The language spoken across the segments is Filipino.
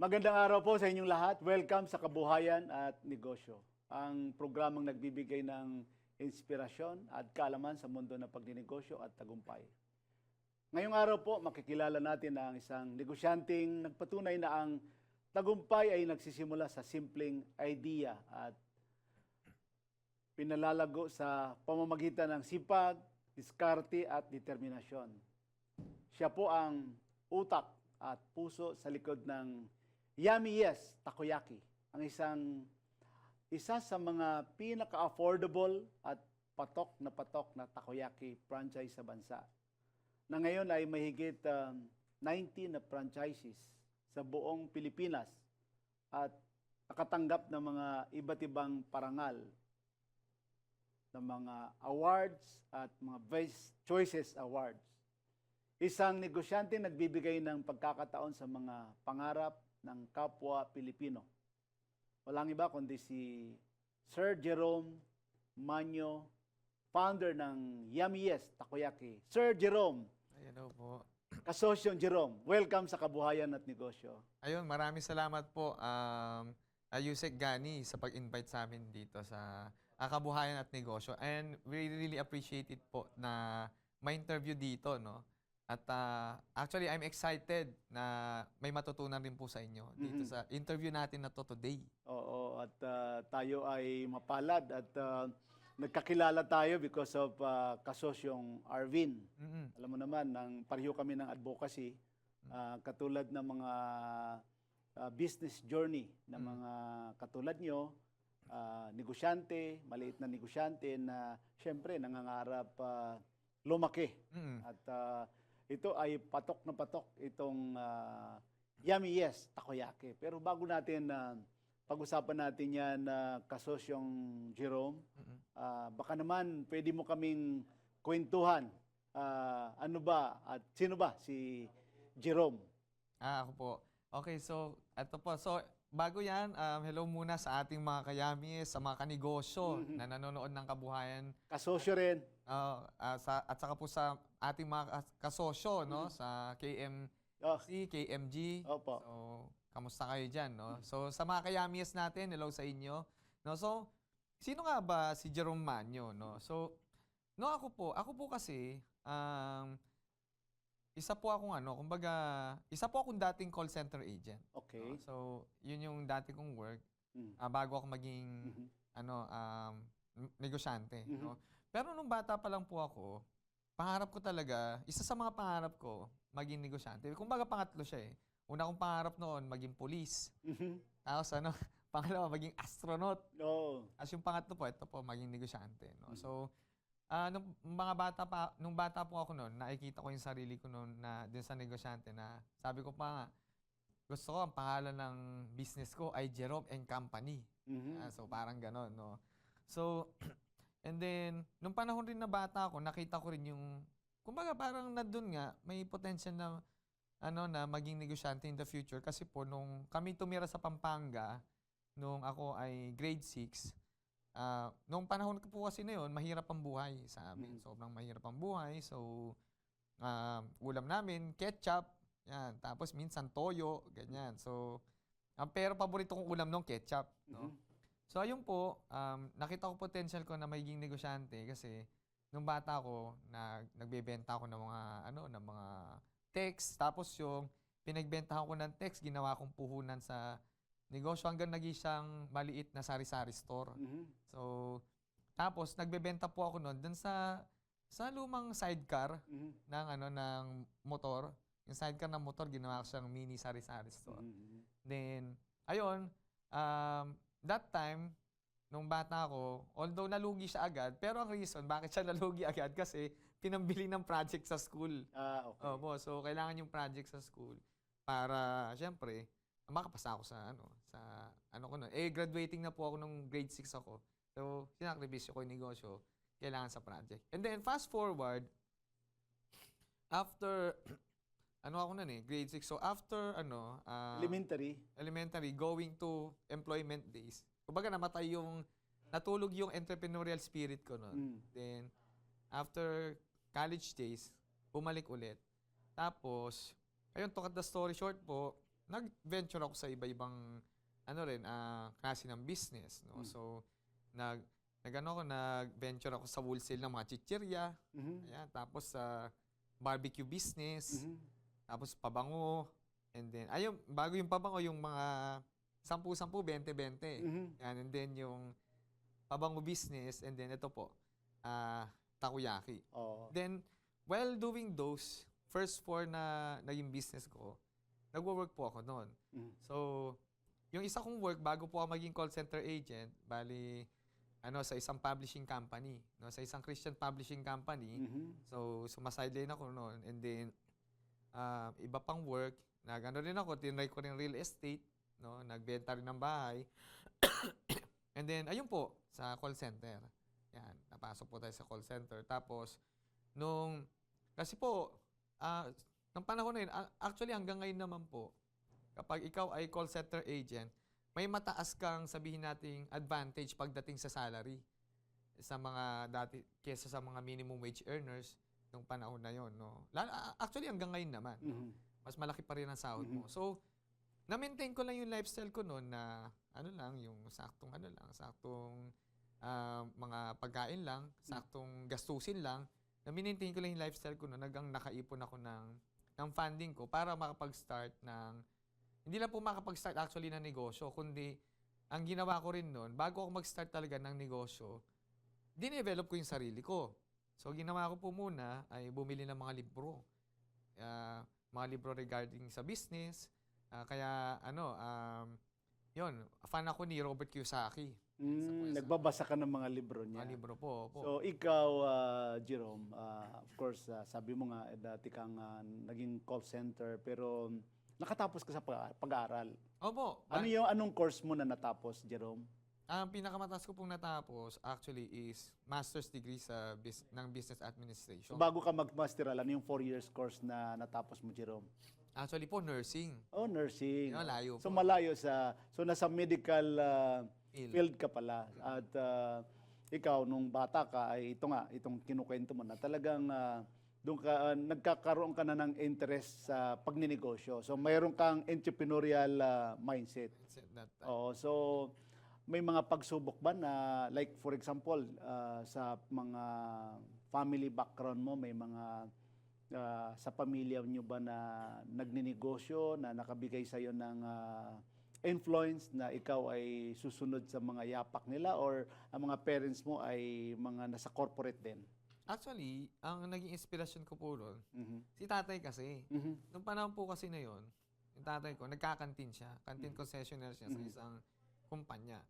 Magandang araw po sa inyong lahat. Welcome sa Kabuhayan at Negosyo, ang programang nagbibigay ng inspirasyon at kaalaman sa mundo ng pagninegosyo at tagumpay. Ngayong araw po, makikilala natin ang isang negosyanteng nagpatunay na ang tagumpay ay nagsisimula sa simpleng idea at pinalalago sa pamamagitan ng sipag, diskarte at determinasyon. Siya po ang utak at puso sa likod ng Yummy Yes Takoyaki, ang isa sa mga pinaka-affordable at patok na takoyaki franchise sa bansa, na ngayon ay mahigit 90 na franchises sa buong Pilipinas at nakatanggap ng mga iba't ibang parangal ng mga awards at mga Best Choices Awards. Isang negosyante nagbibigay ng pagkakataon sa mga pangarap ng kapwa Pilipino. Walang iba kundi si Sir Jerome Manyo, founder ng Yummy Yes Takoyaki. Sir Jerome, Hello po. kasosyong Jerome, welcome sa Kabuhayan at Negosyo. Ayun, maraming salamat po, Yusek Gani, sa pag-invite sa amin dito sa Kabuhayan at Negosyo. And we really appreciate it po na may interview dito, no? At actually, I'm excited na may matutunan rin po sa inyo dito sa interview natin na to today. Oo, at tayo ay mapalad at nagkakilala tayo because of kasosyong Arvin. Alam mo naman, pareho kami ng advocacy, katulad ng mga business journey ng mga katulad nyo, negosyante, maliit na negosyante na siyempre nangangarap lumaki. At ito ay patok na patok itong Yummy Yes Takoyaki. Pero bago natin pag-usapan natin yan, kasosyong Jerome, baka naman pwede mo kaming kwentuhan. Ano ba at sino ba si Jerome? Ako po. Okay, so ito po. So bago yan, hello muna sa ating mga kayamis, sa mga kanegosyo na nanonood ng Kabuhayan. Kasosyo rin. At saka po sa ating mga kasosyo, no? Sa KMC, KMG. Opo. So, kamusta kayo dyan, no? So, sa mga kayamis natin, hello sa inyo. No? So, sino nga ba si Jerome Manyo, no? So, no, ako po kasi, isa po akong isa po akong dating call center agent. Okay. No? So, yun yung dati kong work bago ako maging negosyante, no? Pero nung bata pa lang po ako, pangarap ko talaga, isa sa mga pangarap ko, maging negosyante. Kumbaga pangatlo siya eh. Una kong pangarap noon, maging police. Tapos pangalawa, maging astronaut. Oh. As yung pangatlo po, ito po, maging negosyante, no? So, nung bata po ako noon, nakikita ko yung sarili ko noon na din sa negosyante na sabi ko pa nga, gusto ko ang pangalan ng business ko ay Jerome and Company. So parang gano'n, no? So, and then, nung panahon rin na bata ako, nakita ko rin yung, kumbaga parang nandun nga, may potential na, na maging negosyante in the future. Kasi po, nung kami tumira sa Pampanga, nung ako ay grade 6, nung panahon ko po kasi na yun, mahirap ang buhay sa amin. Sobrang mahirap ang buhay. So, ulam namin, ketchup, yan. Tapos minsan toyo, ganyan. So, pero paborito kong ulam nung ketchup, no? So, ayun po, nakita ko potential ko na magiging negosyante kasi nung bata ko, nagbebenta ako ng mga text. Tapos yung pinagbentahan ko ng text, ginawa kong puhunan sa negosyo hanggang naging siyang maliit na sari-sari store. So, tapos nagbebenta po ako noon dun sa lumang sidecar ng motor. Yung sidecar ng motor, ginawa ko siyang mini sari-sari store. Then, ayun, that time, nung bata ako, although nalugi siya agad, pero ang reason bakit siya nalugi agad kasi pinambili ng project sa school. Okay. Opo, so kailangan yung project sa school para, syempre, makapasa ako sa ko nun. Graduating na po ako nung grade 6 ako. So, sinakripisyo ko yung negosyo, kailangan sa project. And then, fast forward, after, ako nun grade 6. So, after, elementary, going to employment days, kumbaga natulog yung entrepreneurial spirit ko nun. Then, after college days, bumalik ulit. Tapos, ayun, to cut the story short po, nag-venture ako sa iba-ibang klase ng business, no? So nag-venture ako sa wholesale ng mga chichirya, ayan, tapos sa barbecue business, tapos pabango, and then ayun, bago yung pabango, yung mga 10-10, 20-20. Yan, and then yung pabango business, and then ito po, takoyaki. Oh. Then, while doing those, first 4 na naging business ko, nagwo-work po ako noon. So, yung isa kong work, bago po ako maging call center agent, bali, sa isang publishing company, no? Sa isang Christian publishing company. So, sumasideline ako noon. And then, iba pang work, rin ako, tinry ko rin real estate, no? Nagbenta rin ng bahay. And then, ayun po, sa call center. Yan, napasok po tayo sa call center. Tapos, kasi po, ng panahon na yun, actually hanggang ngayon naman po, kapag ikaw ay call center agent, may mataas kang sabihin nating advantage pagdating sa salary sa mga kesa sa mga minimum wage earners nung panahon na yon, no. Actually hanggang ngayon naman, no? Mas malaki pa rin ang sahod mo. So na-maintain ko lang yung lifestyle ko noon na yung saktong mga pagkain lang, saktong gastusin lang. Na-maintain ko lang yung lifestyle ko noon hanggang nakaipon ako ng funding ko para makapag-start hindi lang po makapag-start actually ng negosyo, kundi ang ginawa ko rin noon, bago ako mag-start talaga ng negosyo, dinevelop ko yung sarili ko. So, ginawa ko po muna ay bumili ng mga libro. Mga libro regarding sa business. Yun, fan ako ni Robert Kiyosaki. Nagbabasa ka ng mga libro niya. Mga libro po. So, ikaw, Jerome, of course, sabi mo nga, dati kang naging call center, pero nakatapos ka sa pag-aaral. Opo. Anong course mo na natapos, Jerome? Ang pinakamataas ko pong natapos actually is master's degree ng business administration. So, bago ka mag-masteral, ano yung 4 years course na natapos mo, Jerome? Actually po, nursing. Oh, nursing. Malayo So, po. malayo So, nasa medical field ka pala. At ikaw, nung bata ka, ay itong kinukwento mo na talagang doon ka, nagkakaroon ka na ng interest sa pagninegosyo. So, mayroon kang entrepreneurial mindset. Oo, so, may mga pagsubok ba na, like for example, sa mga family background mo, may mga sa pamilya nyo ba na nagninegosyo, na nakabigay sa'yo ng influence na ikaw ay susunod sa mga yapak nila, or ang mga parents mo ay mga nasa corporate din? Actually, ang naging inspirasyon ko po doon, si tatay kasi. Nung panahon po kasi na yon, yung tatay ko, nagkakantin siya. Canteen concessionaire siya sa isang kumpanya.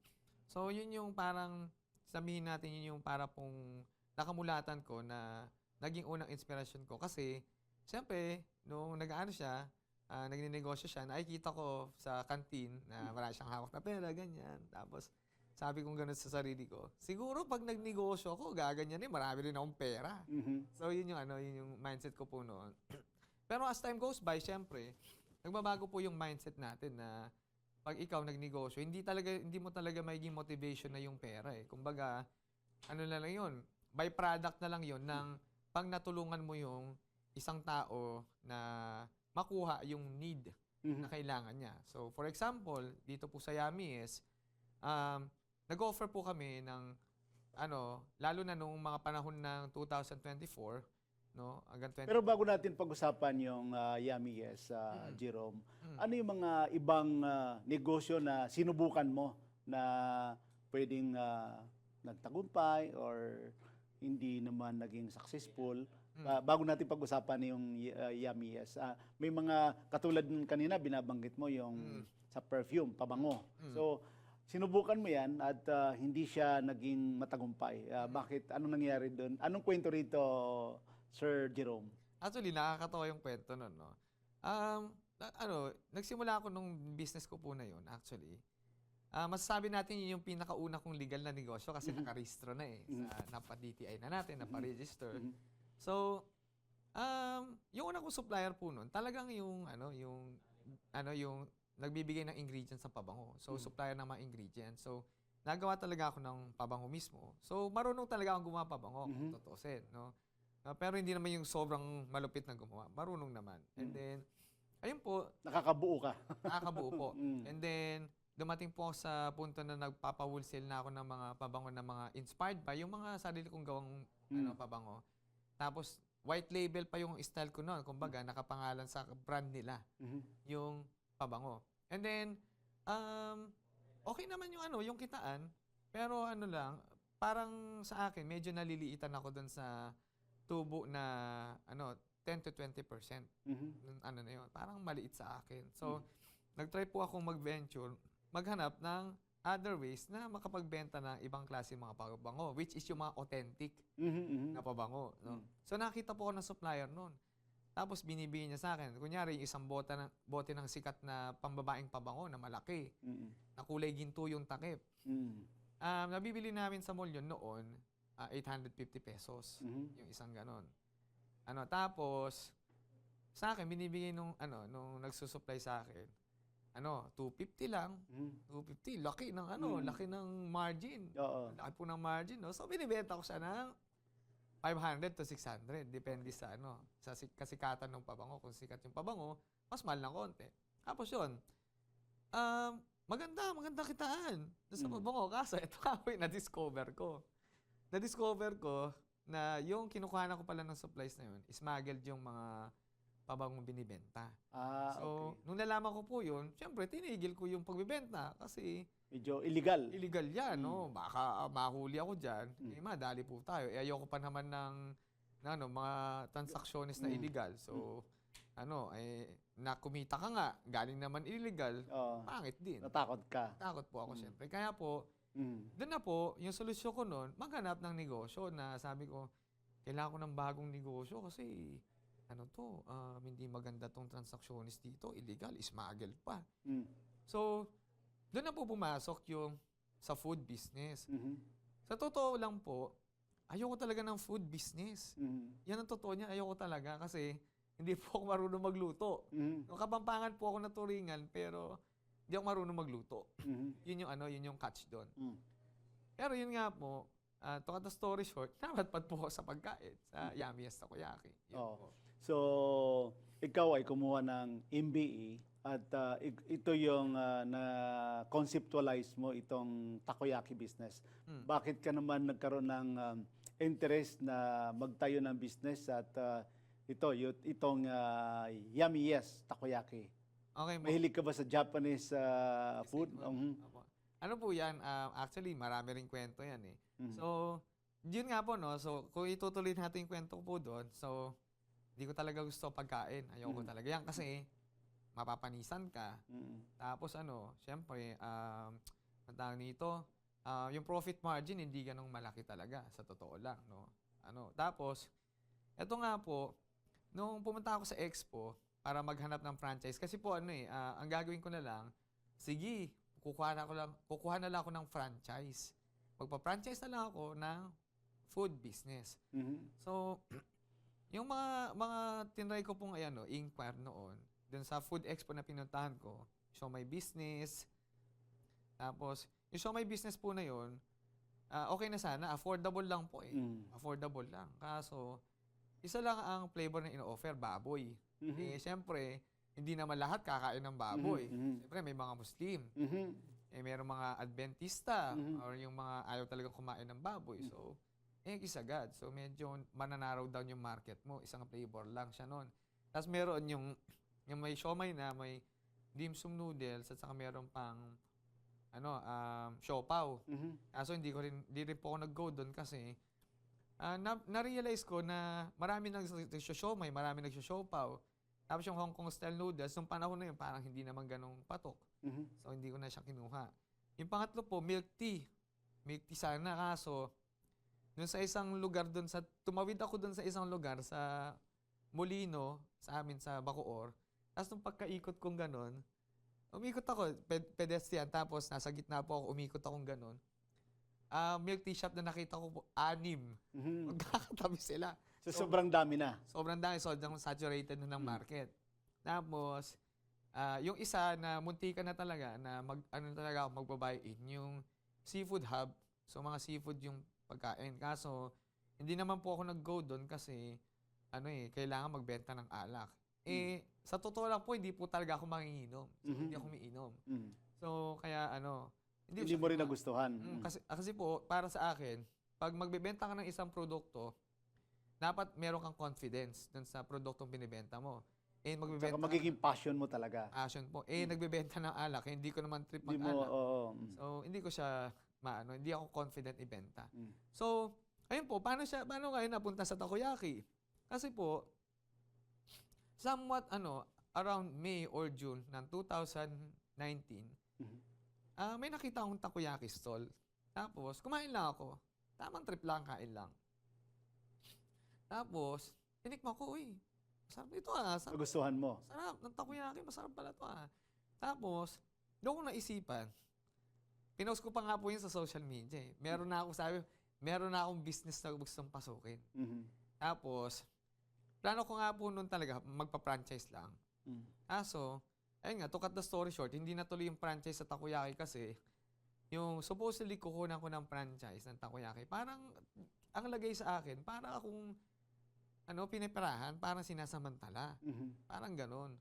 So, yun yung parang, sabihin natin, yun yung para pong nakamulatan ko na naging unang inspirasyon ko. Kasi, siyempre, nung nagninegosyo siya, nakikita ko sa canteen na marami siyang hawak na pera, ganyan. Tapos, sabi kong gano'n sa sarili ko, siguro pag nagnegosyo ako, gaganyan marami rin akong pera. So, yun yung mindset ko po noon. Pero as time goes by, syempre, nagbabago po yung mindset natin na pag ikaw nagnegosyo, hindi mo talaga magiging motivation na yung pera eh. Kumbaga, na lang yun, byproduct na lang yun ng pag natulungan mo yung isang tao na makuha yung need na kailangan niya. So, for example, dito po sa Yummy is, nag-offer po kami ng lalo na nung mga panahon ng 2024, no, hanggang 20. Pero bago natin pag-usapan yung Yummy Yes, Jerome, ano yung mga ibang negosyo na sinubukan mo na pwedeng nagtagumpay or hindi naman naging successful? Bago natin pag-usapan yung Yummy Yes, may mga katulad ng kanina binabanggit mo yung sa perfume, pabango. So, sinubukan mo yan at hindi siya naging matagumpay. Bakit? Anong nangyari doon? Anong kwento rito, Sir Jerome? Actually, nakakatawa yung kwento nun, no? Nagsimula ako nung business ko po na yun, actually. Masasabi natin yun yung pinakauna kong legal na negosyo kasi nakarehistro na eh. Napa-DTI na natin, napa-register. So, yung una kong supplier po nun, talagang yung nagbibigay ng ingredients sa pabango. So, supplier ng mga ingredients. So, nagawa talaga ako ng pabango mismo. So, marunong talaga akong gumawa pabango, kung tutusin, no? Pero hindi naman yung sobrang malupit na gumawa. Marunong naman. And then, ayun po, Nakakabuo ka. nakakabuo po. Mm. And then, dumating po ako sa punto na nagpapa-wholesale na ako ng mga pabango na mga inspired pa, yung mga sarili kong gawang pabango. Tapos, white label pa yung style ko noon. Kumbaga, nakapangalan sa brand nila Mhm. yung pabango. And then, okay naman yung yung kitaan. Pero ano lang, parang sa akin, medyo naliliitan ako dun sa tubo na 10 to 20%. Mhm. Ano na yun, parang maliit sa akin. So, nag-try po akong mag-venture, maghanap ng other ways na makapagbenta ng ibang klase mga pabango, which is yung mga authentic Mhm. Mhm. na pabango. No? So, nakita po ako ng supplier noon. Tapos, binibigyan niya sa akin. Kunyari, yung isang bote ng sikat na pambabaeng pabango na malaki, Mhm. na kulay ginto yung takip. Mhm. Nabibili namin sa mall yun noon, 850 pesos. Mhm. Yung isang ganon. Tapos, sa akin, binibigay nung nagsusupply sa akin, 250 lang. Mhm. 250, laki ng Mm. laki ng margin. Oo. Laki po ng margin, no? So, binibenta ko siya ng 500 to 600. Depende sa kasikatan ng pabango. Kung sikat yung pabango, mas mahal ng konti. Tapos yun, maganda kitaan doon sa pabango. Kaso, ito nga po yung na-discover ko. Na-discover ko na yung kinukuha ko pala ng supplies na yun, smuggled yung mga pabangong binibenta. So, Okay. nung nalaman ko po yun, syempre, tinigil ko yung pagbibenta kasi Medyo illegal. illegal yan, no? Baka mahuli ako dyan. Madali po tayo. Ayoko pa naman ng mga transactiones na illegal. So, na kumita ka nga, galing naman illegal, Oo. pangit din. Natakot ka. Takot po ako, syempre. Kaya po, Mm. doon na po, yung solusyon ko noon, maghanap ng negosyo na sabi ko, kailangan ko ng bagong negosyo kasi hindi maganda tong transactionist dito, illegal, smuggled pa. Mm. So, doon na po pumasok yung sa food business. Mhm. Sa totoo lang po, ayoko talaga ng food business. Mhm. Yan ang totoo niya, ayoko talaga kasi hindi po ako marunong magluto. Mhm. Nung Kapampangan po ako na turingan, pero hindi ako marunong magluto. Mhm. Yun yung catch doon. Mm. Pero yun nga po, to cut the story short, napadpad po ako sa pagkain, sa Yummy Yes Takoyaki. Yun Oo. po. So, ikaw ay kumuha ng MBA at ito yung na-conceptualize mo itong takoyaki business. Bakit ka naman nagkaroon ng interest na magtayo ng business at itong Yummy Yes Takoyaki? Okay po. Mahilig ka ba sa Japanese food? Mhm. Opo. Ano po yan? Actually, marami ring kwento yan eh. Mhm. So, yun nga po, no? So, kung itutuloy natin yung kwento ko po doon, so, hindi ko talaga gusto pagkain. Ayoko talaga yan kasi mapapanisan ka. Mhm. Tapos syempre, ang tawag nito, yung profit margin hindi ganong malaki talaga sa totoo lang, no. Tapos eto nga po, nung pumunta ako sa Expo para maghanap ng franchise kasi po ang gagawin ko na lang, sige, kukuha na lang ako ng franchise. Magpa-franchise na lang ako ng food business. Mhm. So, yung mga tinry ko pong inquire noon, dun sa Food Expo na pinuntahan ko, Show My Business. Tapos, yung Show My Business po na yun, okay na sana, affordable lang po eh. Mm. Affordable lang. Kaso, isa lang ang flavor na ino-offer, baboy. Mhm. Siyempre, hindi naman lahat kakain ng baboy. Mhm. Siyempre, may mga Muslim. Mhm. Merong mga Adventista or yung mga ayaw talagang kumain ng baboy. So, kisagad. So, medyo mananaraw down yung market mo. Isang flavor lang siya noon. Tapos meron yung may siomay na may dim sum noodles at saka meron pang siopaw. Mhm. Kaso hindi rin po ako nag-go doon kasi na-realize ko na marami nagsisiomay, marami nagsisiopaw. Tapos yung Hong Kong style noodles, nung panahon na yun, parang hindi naman ganong patok. Mhm. So, hindi ko na siya kinuha. Yung pangatlo po, milk tea. Milk tea sana, kaso doon sa isang lugar tumawid ako doon sa isang lugar sa Molino, sa amin sa Bacoor. Tapos nung pagkaikot kong ganon, umikot ako, pedestrian, tapos nasa gitna po ako, umikot akong ganon. Milk tea shop na nakita ko po, 6. Mhm. Magkakatabi sila. So, sobrang dami na. Sobrang dami, sobrang saturated na ng market. Tapos, yung isa na muntikan na talaga, na talaga ako magbabuy-in, yung seafood hub. So, mga seafood yung pagkain. Kaso, hindi naman po ako nag-go doon kasi, kailangan magbenta ng alak. sa totoo lang po, hindi po talaga ako manginginom. So, hindi ako umiinom. Mhm. So, kaya Hindi mo rin nagustuhan. Kasi po, para sa akin, pag magbebenta ka ng isang produkto, dapat meron kang confidence dun sa produktong binibenta mo. Tsaka Magbebenta ka magiging passion mo talaga. passion po. Nagbebenta ng alak, hindi ko naman trip Hindi mo, mag-alak. oo. So, hindi ko siya hindi ako confident ibenta. Mm. So, ayun po, paano kayo napunta sa takoyaki? Kasi po, somewhat around May or June ng 2019, Mhm. may nakita akong takoyaki stall. Tapos, kumain lang ako. Tamang trip lang, kain lang. Tapos, tinikman ko, uy, masarap ito sarap, Nagustuhan mo. sarap ng takoyaki, masarap pala ito Tapos, doon ko naisipan, pinost ko pa nga po yun sa social media eh. Meron na akong business na gustong pasukin. Mhm. Tapos, plano ko nga po noon talaga, magpa-franchise lang. Mm. Kaso, ayun nga, to cut the story short, hindi natuloy yung franchise sa takoyaki kasi yung supposedly kukunan ko ng franchise ng takoyaki, parang ang lagay sa akin, parang akong piniperahan, parang sinasamantala. Mhm. Parang ganun.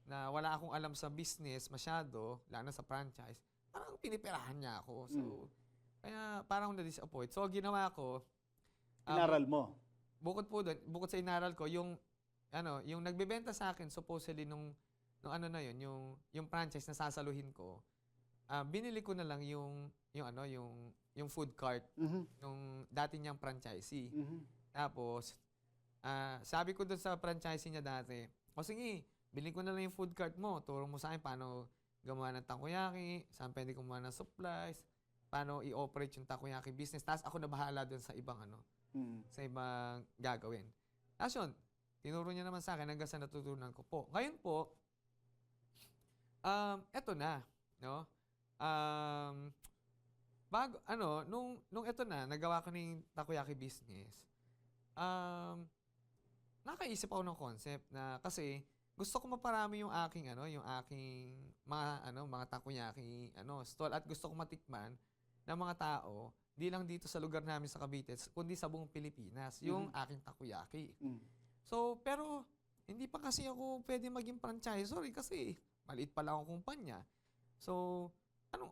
Na wala akong alam sa business masyado, lalo na sa franchise. Parang piniperahan niya ako. So, kaya parang na-disappoint. So, ginawa ko, Inaral mo. bukod sa inaral ko, yung nagbebenta sa akin supposedly nung yung franchise na sasaluhin ko, binili ko na lang yung food cart Mhm. nung dati niyang franchisee. Mhm. Tapos sabi ko dun sa franchisee niya dati, o sige, bilhin ko na lang yung food cart mo. Turo mo sa akin paano gumawa ng takoyaki, saan pwede kumuha ng supplies, paano i-operate yung takoyaki business. Tapos ako na bahala dun sa ibang Mhm. sa ibang gagawin. Tapos yun, tinuro niya naman sa akin hanggang sa natutunan ko po. Ngayon po, eto na, no? Nung eto na, nagawa ko ng takoyaki business, nakaisip ako ng concept na kasi gusto ko maparami yung aking mga takoyaki stall at gusto ko matikman ng mga tao di lang dito sa lugar namin sa Cavite kundi sa buong Pilipinas yung aking takoyaki. Mhm. So pero hindi pa kasi ako pwede maging franchisor kasi maliit pa lang akong kumpanya. So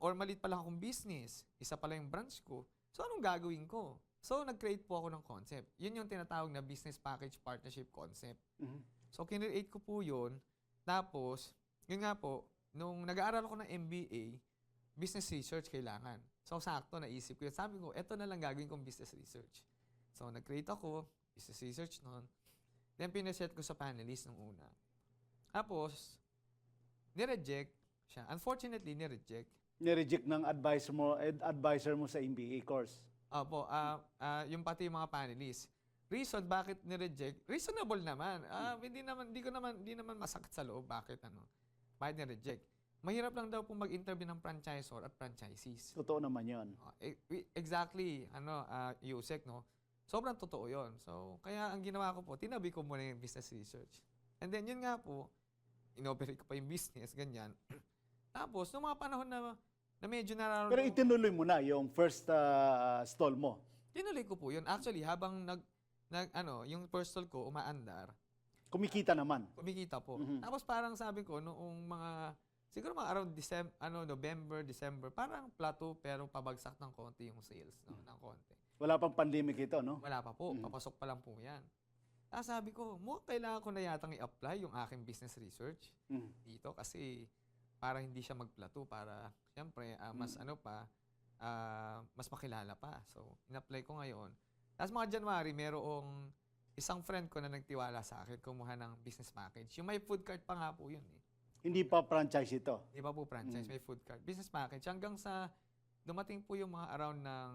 or maliit pa lang akong business, isa pa lang yung branch ko. So anong gagawin ko? So nag-create po ako ng concept. Yun yung tinatawag na business package partnership concept. Mhm. So, kinreate ko po yun. Tapos, yun nga po, nung nag-aaral ako ng MBA, business research kailangan. So, sakto, naisip ko yun. Sabi ko, eto na lang gagawin kong business research. So, nag-create ako, business research nun. Then, pinaset ko sa panelist nung una. Tapos, nireject siya. Unfortunately, nireject. Nireject ng advisor mo sa MBA course. Opo, yung pati yung mga panelists. Reason bakit ni-reject? Reasonable naman. Hindi naman masakit sa loob bakit ni-reject. Mahirap lang daw po mag-interview ng franchisor at franchisees. Totoo naman 'yon. Exactly, Yusek, no? Sobrang totoo 'yon. So, kaya ang ginawa ko po, tinabi ko muna yung business research. And then yun nga po, inoperate ko pa yung business, ganyan. Tapos, nung mga panahon na medyo nararamdaman. Pero itinuloy mo na yung first stall mo. Tinuloy ko po yun. Actually, habang yung first stall ko umaandar, Kumikita naman. kumikita po. Mhm. Tapos parang sabi ko, siguro mga around November, December, parang plateau pero pabagsak ng konti yung sales, no? Ng konti. Wala pang pandemic ito, no? Wala pa po, Mhm. papasok pa lang po yan. Tapos sabi ko, kailangan ko na yatang i-apply yung aking business research Mhm. dito kasi para hindi siya mag-plateau, para siyempre mas mas makilala pa. So, in-apply ko ngayon. Tapos mga January, merong isang friend ko na nagtiwala sa akin, kumuha ng business package. Yung may food cart pa nga po yun eh. Hindi pa franchise ito. Di ba po franchise, may food cart. Business package. Hanggang sa dumating po yung mga around ng,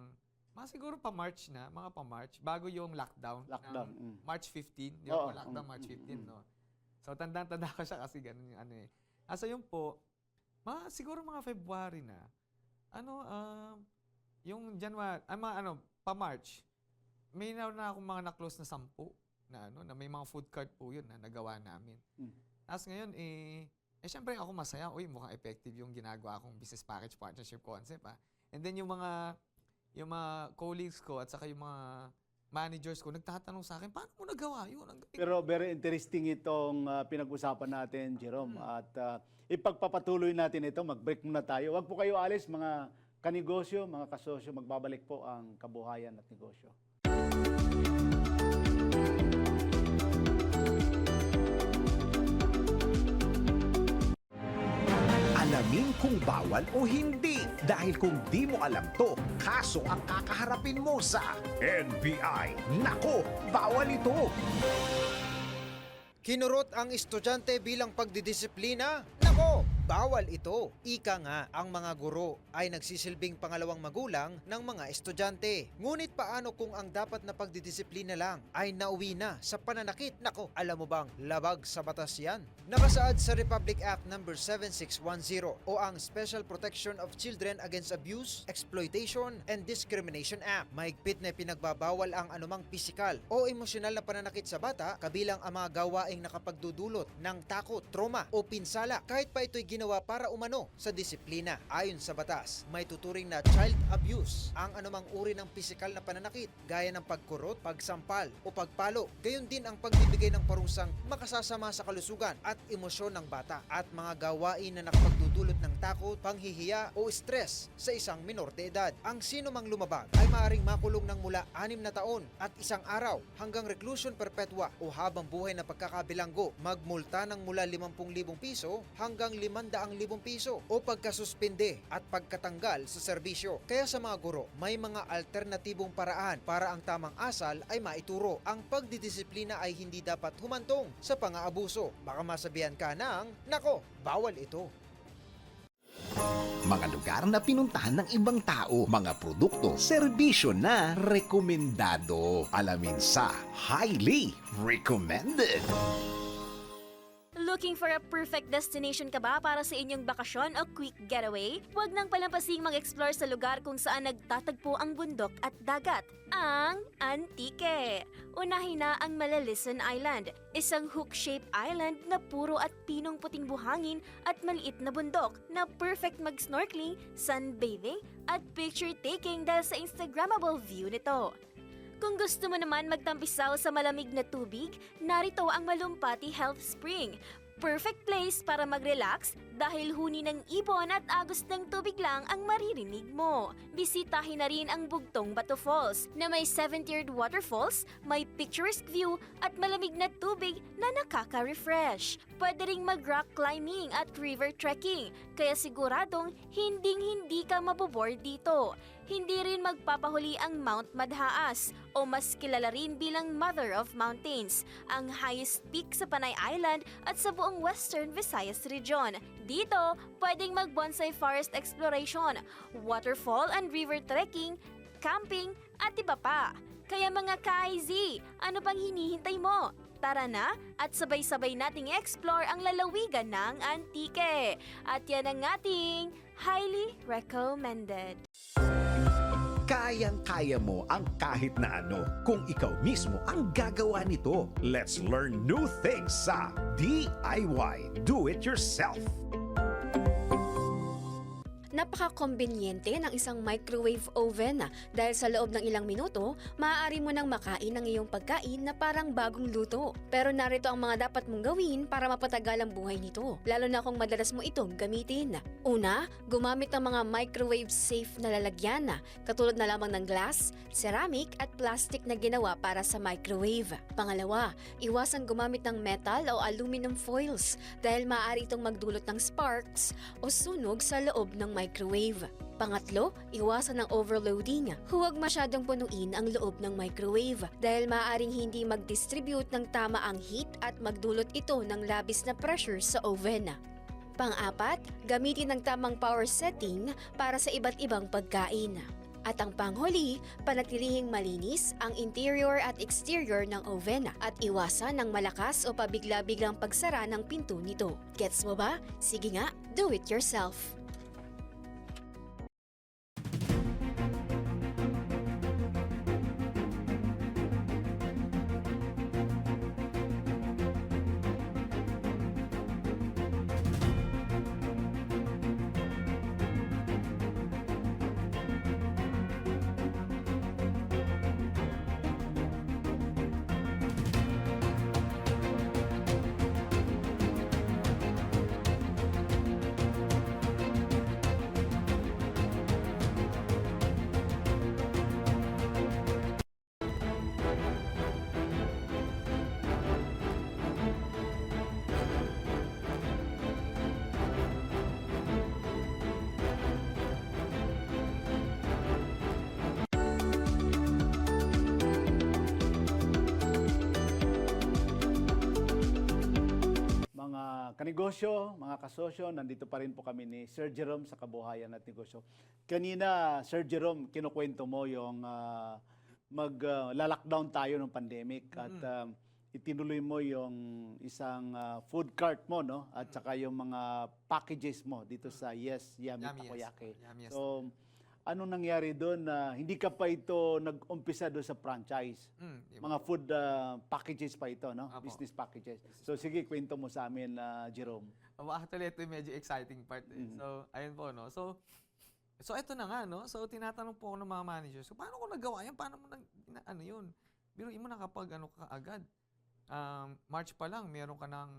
siguro pa-March na, mga pa-March, bago yung lockdown. Lockdown. Ng March 15. Di ba Oo. po lockdown, March 15, no? So, tanda ko siya kasi ganun yung eh. Asa yun po, siguro mga February na, yung January, pa-March, may na akong mga na-close na 10 na may mga food cart po yun na nagawa namin. Tapos ngayon, syempre ako masaya. Uy, mukhang effective yung ginagawa kong business package partnership concept. And then yung mga colleagues ko at saka yung mga managers ko nagtatanong sa akin, paano mo nagawa yun? Ang galing. Pero very interesting itong pinag-usapan natin, Jerome. At ipagpapatuloy natin ito. Mag-break muna tayo. Huwag po kayo alis, mga kanegosyo, mga kasosyo. Magbabalik po ang kabuhayan at negosyo. Alamin kung bawal o hindi. Dahil kung di mo alam to, kaso ang kakaharapin mo sa NBI. Nako, bawal ito! Kinurot ang estudyante bilang pagdidisiplina? Nako, bawal ito. Ika nga, ang mga guro ay nagsisilbing pangalawang magulang ng mga estudyante. Ngunit paano kung ang dapat na pagdidisiplina lang ay nauwi na sa pananakit? Nako, alam mo bang labag sa batas yan? Nakasaad sa Republic Act No. 7610 o ang Special Protection of Children Against Abuse, Exploitation, and Discrimination Act. Mahigpit na pinagbabawal ang anumang pisikal o emosyonal na pananakit sa bata, kabilang ang mga gawaing nakapagdudulot ng takot, trauma o pinsala, kahit pa ito'y ginawa para umano sa disiplina. Ayon sa batas, may tuturing na child abuse ang anumang uri ng pisikal na pananakit, gaya ng pagkurot, pagsampal o pagpalo. Gayon din ang pagbibigay ng parusang makasasama sa kalusugan at emosyon ng bata, at mga gawain na nakapagdudulot ng takot, panghihiya o stress sa isang minor de edad. Ang sino mang lumabag ay maaaring makulong ng mula 6 na taon at 1 araw hanggang reclusion perpetua o habang buhay na pagkakabilanggo, magmulta ng mula 50,000 piso hanggang 500,000 piso o pagkasuspinde at pagkatanggal sa serbisyo. Kaya sa mga guro, may mga alternatibong paraan para ang tamang asal ay maituro. Ang pagdidisiplina ay hindi dapat humantong sa pang-aabuso. Baka masabihan ka ng, nako, bawal ito. Mga lugar na pinuntahan ng ibang tao, mga produkto, serbisyo na rekomendado. Alamin sa Highly Recommended. Looking for a perfect destination ka ba para sa inyong bakasyon o quick getaway? Huwag nang palampasing mag-explore sa lugar kung saan nagtatagpo ang bundok at dagat, ang Antique. Unahin na ang Malalison Island, isang hook-shaped island na puro at pinong puting buhangin at maliit na bundok na perfect mag-snorkeling, sunbathing at picture-taking dahil sa Instagrammable view nito. Kung gusto mo naman magtampisaw sa malamig na tubig, narito ang Malumpati Health Spring. Perfect place para mag-relax dahil huni ng ibon at agos ng tubig lang ang maririnig mo. Bisitahin na rin ang Bugtong Bato Falls na may 7-tiered waterfalls, may picturesque view at malamig na tubig na nakaka-refresh. Pwede ring mag-rock climbing at river trekking, kaya siguradong hinding-hindi ka mabobore dito. Hindi rin magpapahuli ang Mount Madhaas o mas kilala rin bilang Mother of Mountains, ang highest peak sa Panay Island at sa buong Western Visayas Region. Dito, pwedeng mag-bonsai forest exploration, waterfall and river trekking, camping at iba pa. Kaya mga ka-IZ, ano pang hinihintay mo? Tara na at sabay-sabay nating explore ang lalawigan ng Antique. At yan ang ating highly recommended. Kayang-kaya mo ang kahit na ano kung ikaw mismo ang gagawa nito. Let's learn new things sa DIY Do It Yourself. Napaka-kombinyente ng isang microwave oven dahil sa loob ng ilang minuto, maaari mo nang makain ang iyong pagkain na parang bagong luto. Pero narito ang mga dapat mong gawin para mapatagal ang buhay nito, lalo na kung madalas mo itong gamitin. Una, gumamit ng mga microwave-safe na lalagyan, katulad na lamang ng glass, ceramic at plastic na ginawa para sa microwave. Pangalawa, iwasang gumamit ng metal o aluminum foils dahil maaari itong magdulot ng sparks o sunog sa loob ng microwave. Pangatlo, iwasan ng overloading. Huwag masyadong punuin ang loob ng microwave dahil maaaring hindi mag-distribute ng tama ang heat at magdulot ito ng labis na pressure sa oven. Pang-apat, gamitin ang tamang power setting para sa iba't ibang pagkain. At ang panghuli, panatilihing malinis ang interior at exterior ng oven at iwasan ng malakas o pabigla-biglang pagsara ng pinto nito. Gets mo ba? Sige nga, do it yourself! kanegosyo, mga kasosyo, nandito pa rin po kami ni Sir Jerome sa Kabuhayan at Negosyo. Kanina, Sir Jerome, kinukwento mo yung mag-lockdown tayo ng pandemic at itinuloy mo yung isang food cart mo, no? At saka yung mga packages mo dito sa Yes Yummy Takoyaki. Yummy, yes. So, anong nangyari doon na hindi ka pa ito nag-umpisa doon sa franchise? Mga food packages pa ito, no? Apo. Business packages. So, sige, kwento mo sa amin, Jerome. Actually, ito yung medyo exciting part. So, ayun po, no? So ito na nga, no? So, tinatanong po ako ng mga managers, so, paano ko nagawa yan? Paano mo ano yun? Biruin mo na kapag ano ka agad. March pa lang, meron ka ng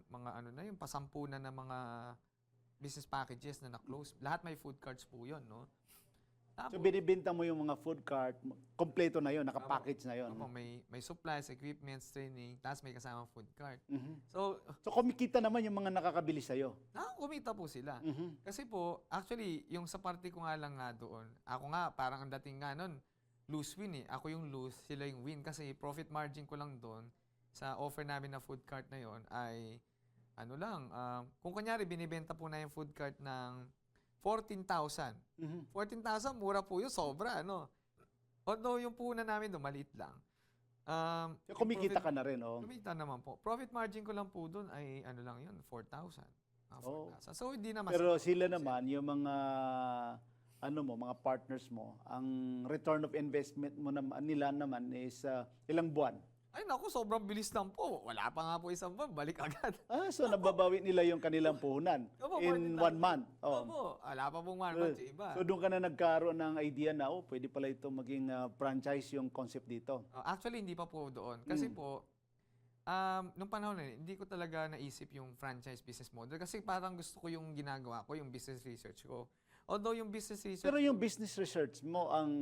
mga na yun, pasampu na ng mga business packages na na-close. Lahat may food cards po yun, no? Tapos, So, binibenta mo yung mga food cart, kompleto na yun, nakapackage na yun. opo, may supplies, equipments, training, tapos may kasamang food cart. Mhm. So, So, kumikita naman yung mga nakakabili sa'yo. kumita po sila. Mhm. Kasi po, actually, yung sa party ko nga lang nga doon, ako nga, parang ang dating nga nun, lose-win eh. Ako yung lose, sila yung win. Kasi profit margin ko lang doon, sa offer namin na food cart na yon ay, kung kunyari, binibenta po na yung food cart ng 14,000. Mhm. 14,000, mura po yun, sobra, ano. Although yung puhunan namin doon, maliit lang. So, kumikita ka na rin, oh. Kumita naman po. Profit margin ko lang po doon ay, lang yun, 4,000. Oh. 4,000. So, hindi naman. Pero sila naman, yung mga mga partners mo, ang return of investment mo naman, nila naman is ilang buwan. Ay naku, sobrang bilis lang po. Wala pa nga po isang buwan, balik agad. So nababawi nila yung kanilang puhunan Opo, in 1 pwede month. Oh. Opo, wala pa pong 1 month yung iba. So doon ka na nagkaroon ng idea na, pwede pala ito maging franchise yung concept dito. Actually, hindi pa po doon. Kasi po, nung panahon na yun, hindi ko talaga naisip yung franchise business model. Kasi parang gusto ko yung ginagawa ko, yung business research ko. Although yung business research... Pero yung business research mo, ang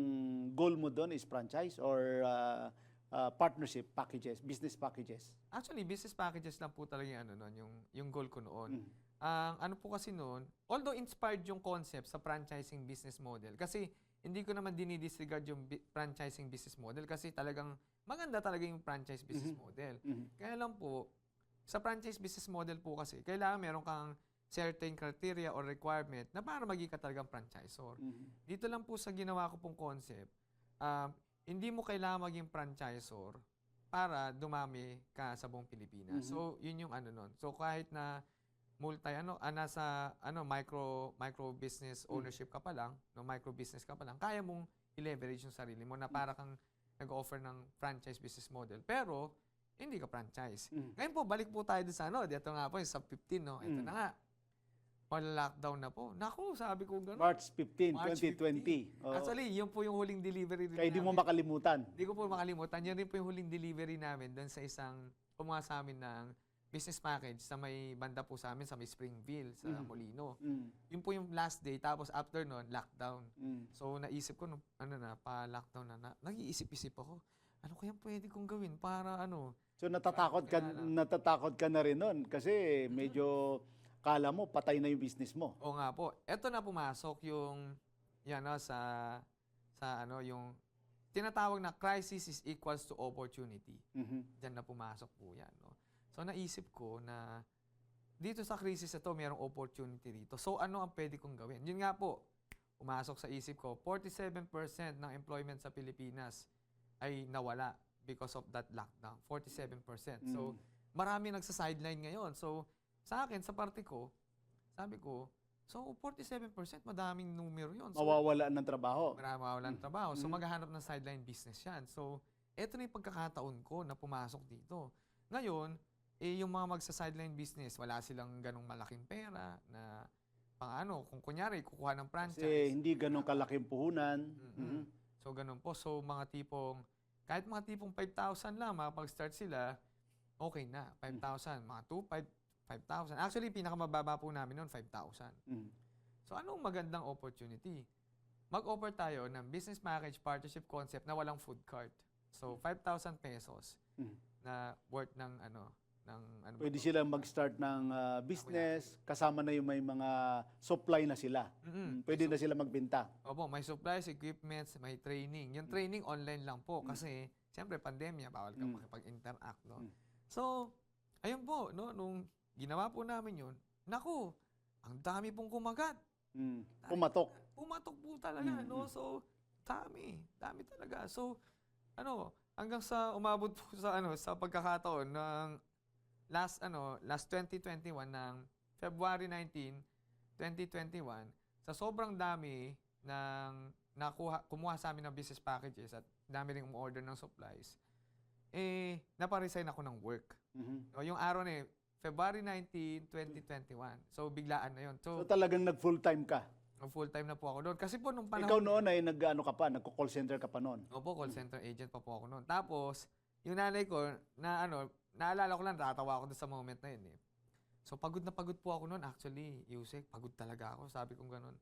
goal mo doon is franchise or partnership packages, business packages? Actually, business packages lang po talaga yung goal ko noon. Ano po kasi noon, although inspired yung concept sa franchising business model, kasi hindi ko naman dinidisregard yung franchising business model kasi talagang maganda talaga yung franchise business model. Kaya lang po, sa franchise business model po kasi, kailangan meron kang certain criteria or requirement na para maging ka talagang franchisor. Dito lang po sa ginawa ko pong concept, hindi mo kailangan maging franchisor para dumami ka sa buong Pilipinas. So, yun yung nun. So, kahit na nasa micro business ownership ka pa lang, micro business ka pa lang, kaya mong i-leverage yung sarili mo na para kang nag-offer ng franchise business model. Pero, hindi ka franchise. Ngayon po, balik po tayo sa dito nga po, yung sub 15, no? Ito na nga. Lockdown na po. Naku, sabi ko gano'n. March 15, March 2020. Oh. Actually, yun po yung huling delivery rin Kaya di mo namin. makalimutan. Hindi ko po makalimutan. Yan rin po yung huling delivery namin doon sa isang kumuha sa amin ng business package sa may banda po sa amin, sa may Springville, sa Molino. Yun po yung last day. Tapos after nun, lockdown. So naisip ko, pa-lockdown na. Nag-iisip-isip ako. Ano kaya pwede kong gawin para So natatakot ka na rin nun kasi medyo kala mo patay na yung business mo. Oo nga po. Ito na pumasok yung yung tinatawag na crisis is equals to opportunity. Diyan na pumasok po yan. No? So naisip ko na dito sa crisis na to, mayroong opportunity dito. So ano ang pwede kong gawin? Yun nga po, pumasok sa isip ko, 47% ng employment sa Pilipinas ay nawala because of that lockdown. 47%. So marami nagsa-sideline ngayon. So sa akin, sa parte ko, sabi ko, so 47%, madaming numero yun. So, Mawawalan ng trabaho. mawawalan ng trabaho. So maghahanap ng sideline business yan. So, eto na yung pagkakataon ko na pumasok dito. Ngayon, yung mga magsa-sideline business, wala silang ganong malaking pera na kung kunyari, kukuha ng franchise. Kasi hindi ganun kalaking puhunan. So, ganun po. So, kahit mga tipong 5,000 lang, makapag-start sila, okay na. 5,000, mga 5,000. Actually, pinakamababa po namin noon, 5,000. So, anong magandang opportunity? Mag-offer tayo ng business package partnership concept na walang food cart. So, 5,000 pesos na worth ng Pwede silang mag-start ng business, kasama na yung may mga supply na sila. Pwede na sila magbenta. Opo, may supplies, equipments, may training. Yung training online lang po kasi, siyempre, pandemya, bawal kang makipag-interact. No? So, ayun po, no, nung ginawa po namin yun. Naku, ang dami pong kumagat. Pumatok. Pumatok po talaga, Mm, no? So, dami talaga. So, hanggang sa umabot po sa pagkakataon ng last 2021 ng February 19, 2021, sa sobrang dami ng kumuha sa amin ng business packages at dami ring umorder ng supplies, naparesign ako ng work. Mhm. No, yung araw na yun, February 19, 2021. So, biglaan na yun. So So, talagang nag-full-time ka. full-time na po ako doon. Kasi po, nung panahon... Ikaw noon ay nagko-call center ka pa noon. Opo, call center agent pa po ako noon. Tapos, yung nanay ko, naalala ko lang, natatawa ako doon sa moment na yun eh. So, pagod na pagod po ako noon. Actually, Yusek, pagod talaga ako. Sabi ko ganun.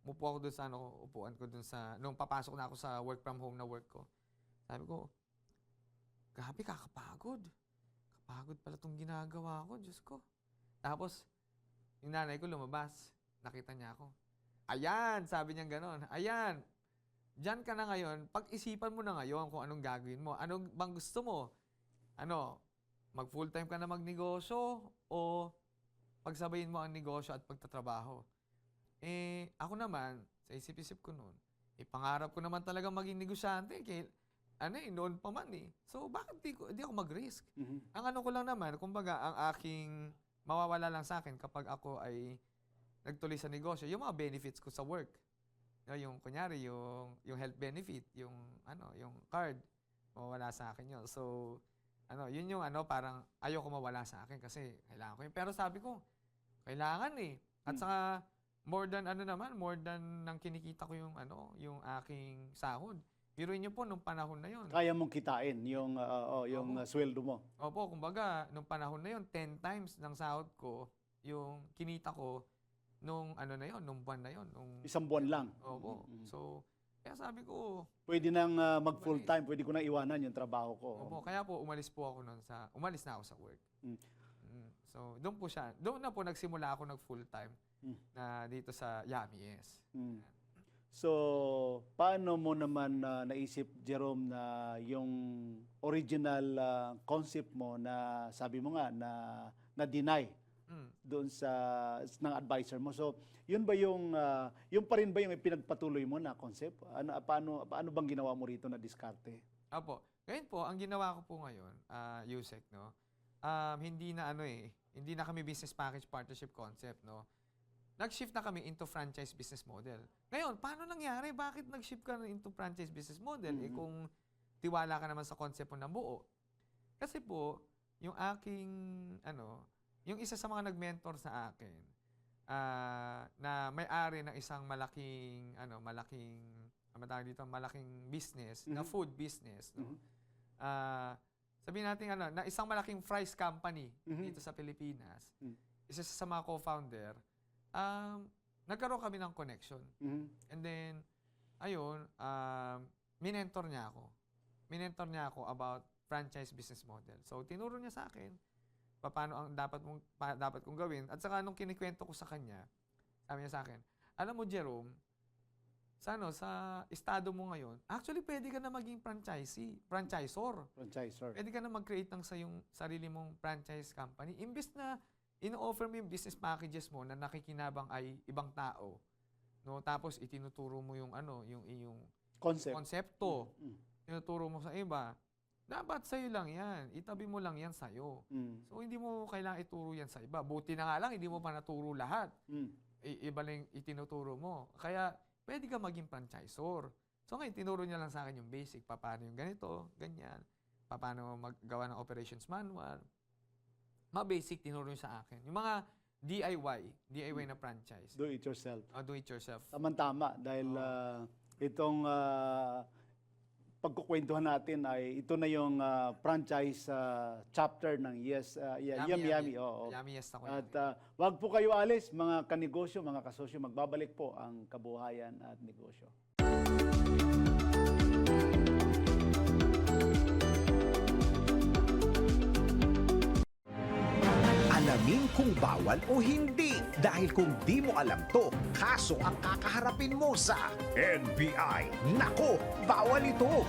Umupo ako doon sa upuan ko doon sa, nung papasok na ako sa work from home na work ko. Sabi ko, grabe, kakapagod. Kapagod pala itong ginagawa ko, Diyos ko. Tapos, yung nanay ko lumabas. Nakita niya ako. Ayan, sabi niya gano'n. Ayan, diyan ka na ngayon. Pag-isipan mo na ngayon kung anong gagawin mo. Ano bang gusto mo? Mag full-time ka na magnegosyo o pagsabayin mo ang negosyo at pagtatrabaho? Ako naman, sa isip-isip ko noon, pangarap ko naman talaga maging negosyante. Noon pa man eh. So, bakit di ako mag-risk? Mhm. Ang ko lang naman, kumbaga, ang aking mawawala lang sa akin kapag ako ay nagtuloy sa negosyo, yung mga benefits ko sa work. Yung kunyari, yung health benefit, yung card, mawawala sa akin yun. So, yun yung parang ayoko mawala sa akin kasi kailangan ko yun. Pero sabi ko, kailangan eh. At saka, more than nang kinikita ko yung aking sahod. Biruin niyo po, nung panahon na yun. Kaya mong kitain yung sweldo mo. Opo, kumbaga, nung panahon na yun, 10 times ng sahod ko, yung kinita ko, nung nung buwan na yun. Isang buwan lang. Opo. Mhm. So, kaya sabi ko, Pwede nang mag-full-time, pwede ko nang iwanan yung trabaho ko. opo, kaya po umalis na ako sa work. Mm. So, doon na po nagsimula ako nag-full-time na dito sa Yummy Yes. Mm. So, paano mo naman naisip, Jerome, na yung original concept mo na sabi mo nga na deny doon ng advisor mo? So, yun ba yung pa rin ba yung pinagpatuloy mo na concept? Paano bang ginawa mo rito na diskarte? Opo. Ngayon po, ang ginawa ko po ngayon, Yusek, no? Hindi na kami business package partnership concept, no? Nag-shift na kami into franchise business model. Ngayon, paano nangyari? Bakit nag-shift ka na into franchise business model? Kung tiwala ka naman sa concept mo na buo. Kasi po, yung yung isa sa mga nag-mentor sa akin, na may-ari ng isang malaking business, na food business, no? Sabihin natin na isang malaking fries company dito sa Pilipinas. Isa sa mga co-founder, nagkaroon kami ng connection. And then, ayun, minentor niya ako. Minentor niya ako about franchise business model. So, tinuro niya sa akin paano ang dapat kong gawin. At saka nung kinikwento ko sa kanya, sabi niya sa akin, alam mo, Jerome, sa estado mo ngayon, actually, pwede ka na maging franchisor. Pwede ka na mag-create ng sarili mong franchise company. Imbes na ino-offer mo yung business packages mo na nakikinabang ay ibang tao, no? Tapos itinuturo mo yung iyong konsepto. Tinuturo mo sa iba. Dapat sa'yo lang yan. Itabi mo lang yan sa'yo. So, hindi mo kailangan ituro yan sa iba. Buti na nga lang, hindi mo pa naturo lahat. Iba lang itinuturo mo. Kaya, pwede ka maging franchisor. So, ngayon, tinuro niya lang sa akin yung basic. Paano yung ganito, ganyan. Paano maggawa ng operations manual. Mga basic, tinuro niya sa akin. Yung mga DIY na franchise. Do it yourself. Do it yourself. Tama-tama dahil itong pagkukwentuhan natin ay ito na yung franchise chapter ng Yummy. Oo. Yummy Yes ako. At wag po kayo alis, mga kanegosyo, mga kasosyo, magbabalik po ang kabuhayan at negosyo. Alamin kung bawal o hindi. Dahil kung di mo alam to, kaso ang kakaharapin mo sa NBI. Nako, bawal ito!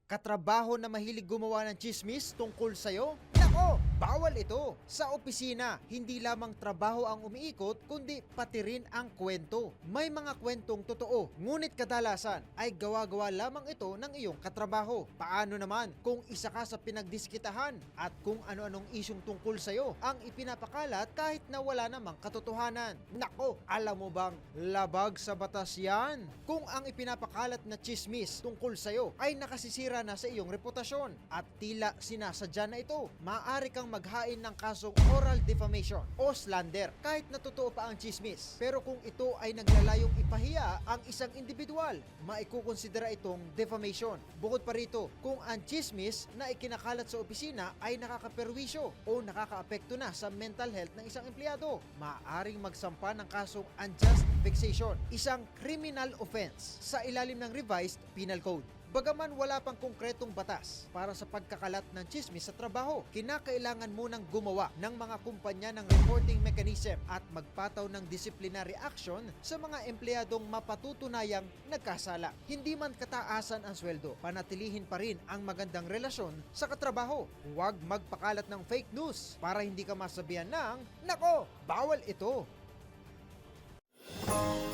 Katrabaho na mahilig gumawa ng chismis tungkol sa'yo? Nako, bawal ito. Sa opisina, hindi lamang trabaho ang umiikot, kundi pati rin ang kwento. May mga kwentong totoo, ngunit kadalasan ay gawa-gawa lamang ito ng iyong katrabaho. Paano naman kung isa ka sa pinagdiskitahan at kung ano-anong isyong tungkol sa'yo ang ipinapakalat kahit na wala namang katotohanan? Nako, alam mo bang labag sa batas yan? Kung ang ipinapakalat na chismis tungkol sa'yo ay nakasisira na sa iyong reputasyon at tila sinasadya na ito, maaari kang maghain ng kasong oral defamation o slander kahit na totoo pa ang chismis. Pero kung ito ay naglalayong ipahiya ang isang individual, maikukonsidera itong defamation. Bukod pa rito, kung ang chismis na ikinakalat sa opisina ay nakakaperwisyo o nakakaapekto na sa mental health ng isang empleyado, maaaring magsampa ng kasong unjust vexation, isang criminal offense sa ilalim ng Revised Penal Code. Bagaman wala pang konkretong batas para sa pagkakalat ng chismis sa trabaho, kinakailangan munang gumawa ng mga kumpanya ng reporting mechanism at magpataw ng disciplinary action sa mga empleyadong mapatutunayang nagkasala. Hindi man kataasan ang sweldo, panatilihin pa rin ang magandang relasyon sa katrabaho. Huwag magpakalat ng fake news para hindi ka masabihan ng, nako, bawal ito.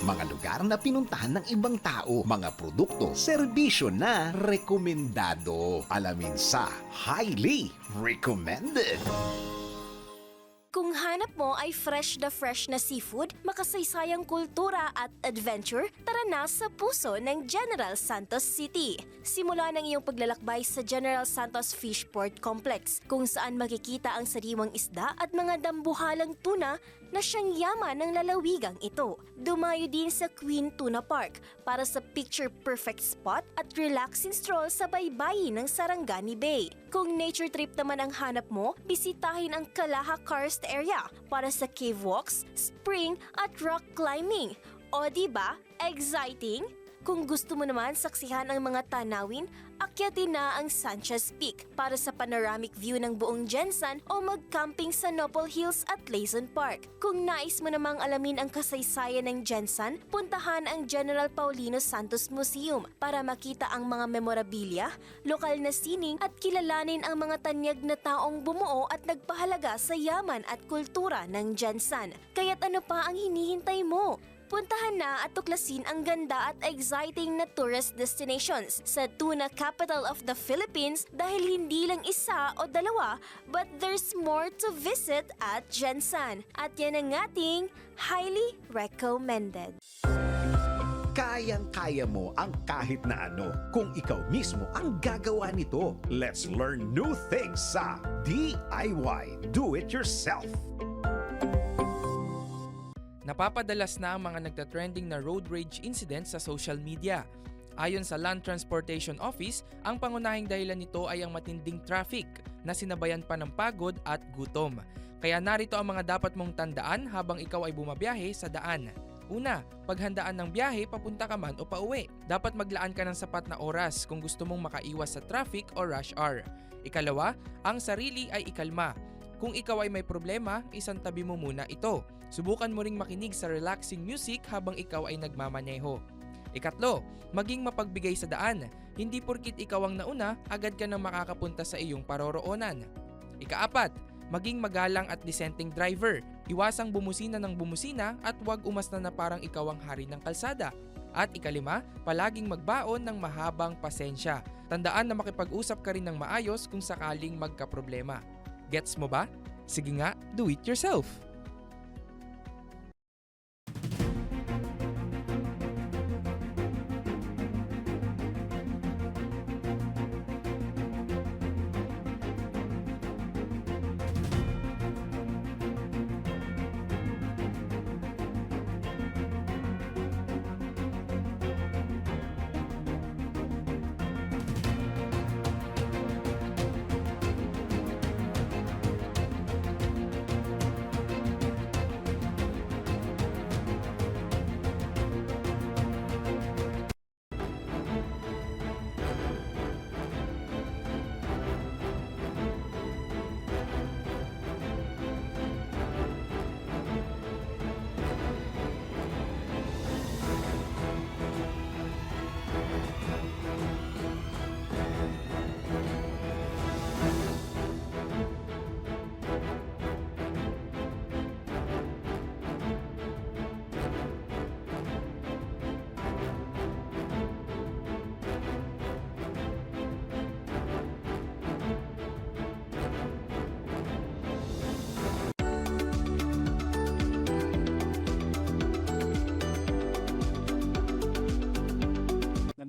Mga lugar na pinuntahan ng ibang tao, mga produkto, serbisyo na rekomendado. Alamin sa Highly Recommended. Kung hanap mo ay fresh na seafood, makasaysayang kultura at adventure, tara na sa puso ng General Santos City. Simula ng iyong paglalakbay sa General Santos Fishport Complex, kung saan makikita ang sariwang isda at mga dambuhalang tuna na siyang yaman ng lalawigang ito. Dumayo din sa Queen Tuna Park para sa picture-perfect spot at relaxing stroll sa baybayin ng Sarangani Bay. Kung nature trip naman ang hanap mo, bisitahin ang Calaha Karst area para sa cave walks, spring at rock climbing. O diba, exciting? Kung gusto mo naman saksihan ang mga tanawin, akyatin na ang Sanchez Peak para sa panoramic view ng buong Gensan o mag-camping sa Nopal Hills at Layson Park. Kung nais mo namang alamin ang kasaysayan ng Gensan, puntahan ang General Paulino Santos Museum para makita ang mga memorabilia, lokal na sining at kilalanin ang mga tanyag na taong bumuo at nagpahalaga sa yaman at kultura ng Gensan. Kaya't ano pa ang hinihintay mo? Puntahan na at tuklasin ang ganda at exciting na tourist destinations sa tuna capital of the Philippines dahil hindi lang isa o dalawa, but there's more to visit at Gensan. At yan ang ating highly recommended. Kayang-kaya mo ang kahit na ano kung ikaw mismo ang gagawa nito. Let's learn new things sa DIY Do It Yourself. Napapadalas na ang mga nagtatrending na road rage incidents sa social media. Ayon sa Land Transportation Office, ang pangunahing dahilan nito ay ang matinding traffic na sinabayan pa ng pagod at gutom. Kaya narito ang mga dapat mong tandaan habang ikaw ay bumabiyahe sa daan. Una, paghandaan ng biyahe papunta ka man o pauwi. Dapat maglaan ka ng sapat na oras kung gusto mong makaiwas sa traffic o rush hour. Ikalawa, ang sarili ay ikalma. Kung ikaw ay may problema, isantabi mo muna ito. Subukan mo ring makinig sa relaxing music habang ikaw ay nagmamaneho. Ikatlo, maging mapagbigay sa daan. Hindi porkit ikaw ang nauna, agad ka nang makakapunta sa iyong paroroonan. Ikaapat, maging magalang at disenteng driver. Iwasang bumusina ng bumusina at huwag umasna na parang ikaw ang hari ng kalsada. At ikalima, palaging magbaon ng mahabang pasensya. Tandaan na makipag-usap ka rin ng maayos kung sakaling magkaproblema. Gets mo ba? Sige nga, do it yourself!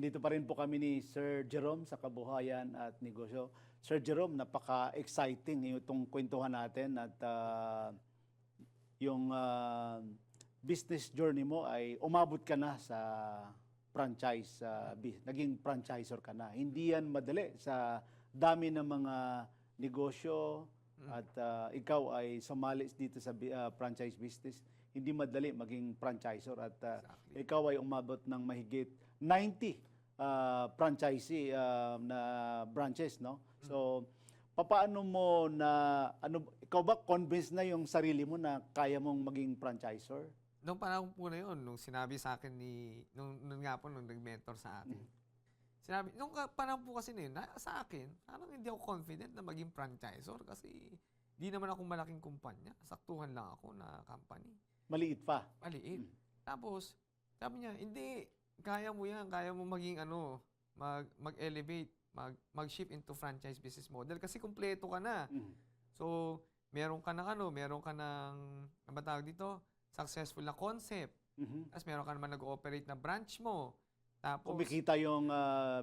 nandito pa rin po kami ni Sir Jerome sa Kabuhayan at Negosyo. Sir Jerome, napaka-exciting itong kwentuhan natin at yung business journey mo ay umabot ka na sa franchise, naging franchisor ka na. Hindi yan madali sa dami ng mga negosyo at ikaw ay sumali dito sa franchise business. Hindi madali maging franchisor at Exactly. ikaw ay umabot ng mahigit 90 franchisee na branches, no? So, papaano mo ikaw ba convinced na yung sarili mo na kaya mong maging franchisor? Nung panahon po na yun, nung sinabi sa akin nung nga po, nung nag-mentor sa akin, sinabi, nung panahon po kasi na yun, sa akin, parang hindi ako confident na maging franchisor kasi di naman ako malaking kumpanya. Saktuhan lang ako na company. Maliit pa. Maliit. Tapos, sabi niya, hindi, kaya mo yan, kaya mo maging mag-elevate, mag-shift into franchise business model kasi kumpleto ka na. So, meron ka ng, ano ba tawag dito? Successful na concept. Tapos meron ka naman nag-ooperate na branch mo. Tapos, Kumikita yung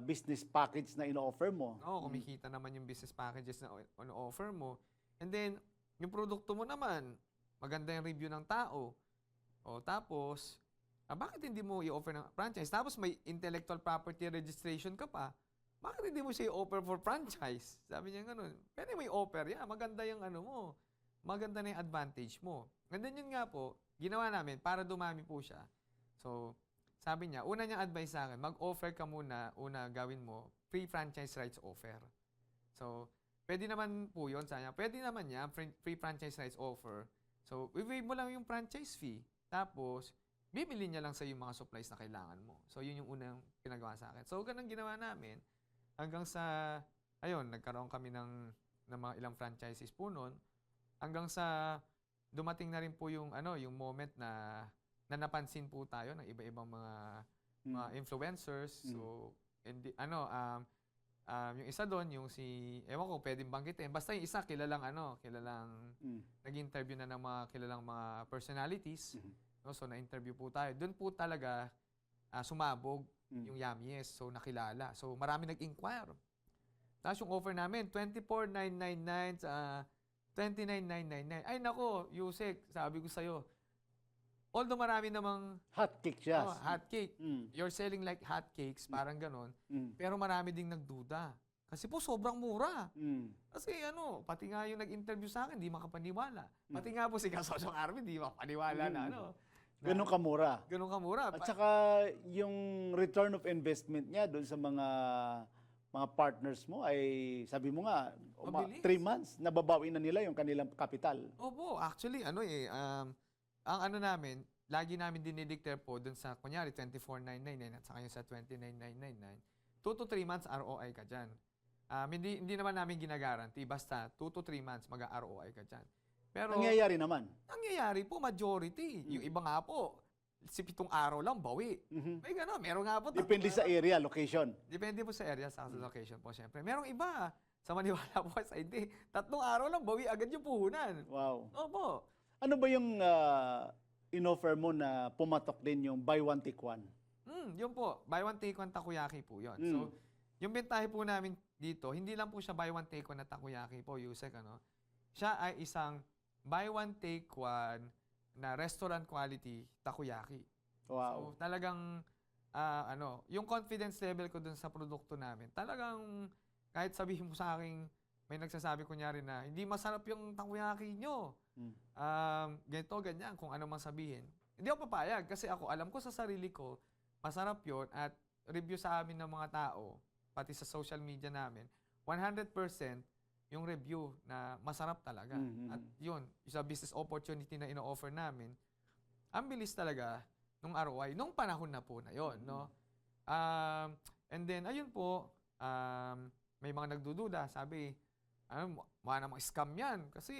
business package na ino-offer mo. kumikita naman yung business packages na on-offer mo. And then, yung produkto mo naman, maganda yung review ng tao. O tapos, bakit hindi mo i-offer ng franchise? Tapos may intellectual property registration ka pa. Bakit hindi mo siya i-offer for franchise? Sabi niya gano'n. Pwede mo i-offer. Yeah, maganda yung mo. Maganda na yung advantage mo. And then yun nga po, ginawa namin para dumami po siya. So, sabi niya, una niyang advice sa akin, mag-offer ka muna, gawin mo, free franchise rights offer. So, pwede naman po yun, sabi niya. Pwede naman niya, free franchise rights offer. So, i-waive mo lang yung franchise fee. Tapos, bibili niya lang sa yung mga supplies na kailangan mo. So, yun yung unang pinagawa sa akin. So, ganun ginawa namin. Hanggang sa, ayun, nagkaroon kami ng mga ilang franchises po noon. Hanggang sa, dumating na rin po yung, yung moment na napansin po tayo ng iba-ibang mga influencers. So, yung isa doon, yung ewan ko, pwedeng banggitin. Basta yung isa, kilalang nag-interview na ng mga kilalang mga personalities. No? So, na-interview po tayo. Doon po talaga sumabog yung Yummy Yes. So, nakilala. So, marami nag-inquire. Tapos yung offer namin, 24,999 sa 29,999. Ay, nako, Yusek, sabi ko sa'yo, although marami namang Hot cake siya. hot cake, you're selling like hot cakes, parang ganon, pero marami ding nagduda. Kasi po, sobrang mura. Kasi pati nga yung nag-interview sa akin, di makapaniwala. Pati nga po si Kasosong Arvin, di makapaniwala na Ganun kamura. Ganun kamura. At saka yung return of investment niya doon sa mga partners mo ay sabi mo nga, Mabilis. 3 months, nababawi na nila yung kanilang kapital. Opo, actually, ang namin, lagi namin dinideclare po dun sa, kunyari, 24,999 at saka yung sa 29,999, 2 to 3 months ROI ka dyan. Hindi naman namin ginagaranti, basta 2 to 3 months mag-ROI ka dyan. Pero, Nangyayari naman. nangyayari po, majority. Yung iba nga po, 7 araw lang, bawi. May gano'n, meron nga po. Depende sa area, location. Depende po sa area, sa location po, syempre. Merong iba, sa maniwala po sa hindi, 3 araw lang, bawi agad yung puhunan. Wow. Opo. Ano ba yung in-offer mo na pumatok din yung buy one take one? Yun po, buy one take one takoyaki po yun. So, yung bentahe po namin dito, hindi lang po siya buy one take one na takoyaki po, Yusek, Siya ay isang buy one take one na restaurant quality takoyaki. Wow. So, talagang, yung confidence level ko dun sa produkto namin, talagang, kahit sabihin mo sa akin, may nagsasabi kunyari na, hindi masarap yung takoyaki nyo. Ganito, ganyan, kung ano mang sabihin. Hindi ako papayag kasi ako, alam ko sa sarili ko, masarap yun at review sa amin ng mga tao, pati sa social media namin, 100% yung review na masarap talaga. At yun, isa business opportunity na ino-offer namin, ang bilis talaga nung ROI, nung panahon na po na yun. No? And then, ayun po, may mga nagdududa, sabi, mukha namang scam yan kasi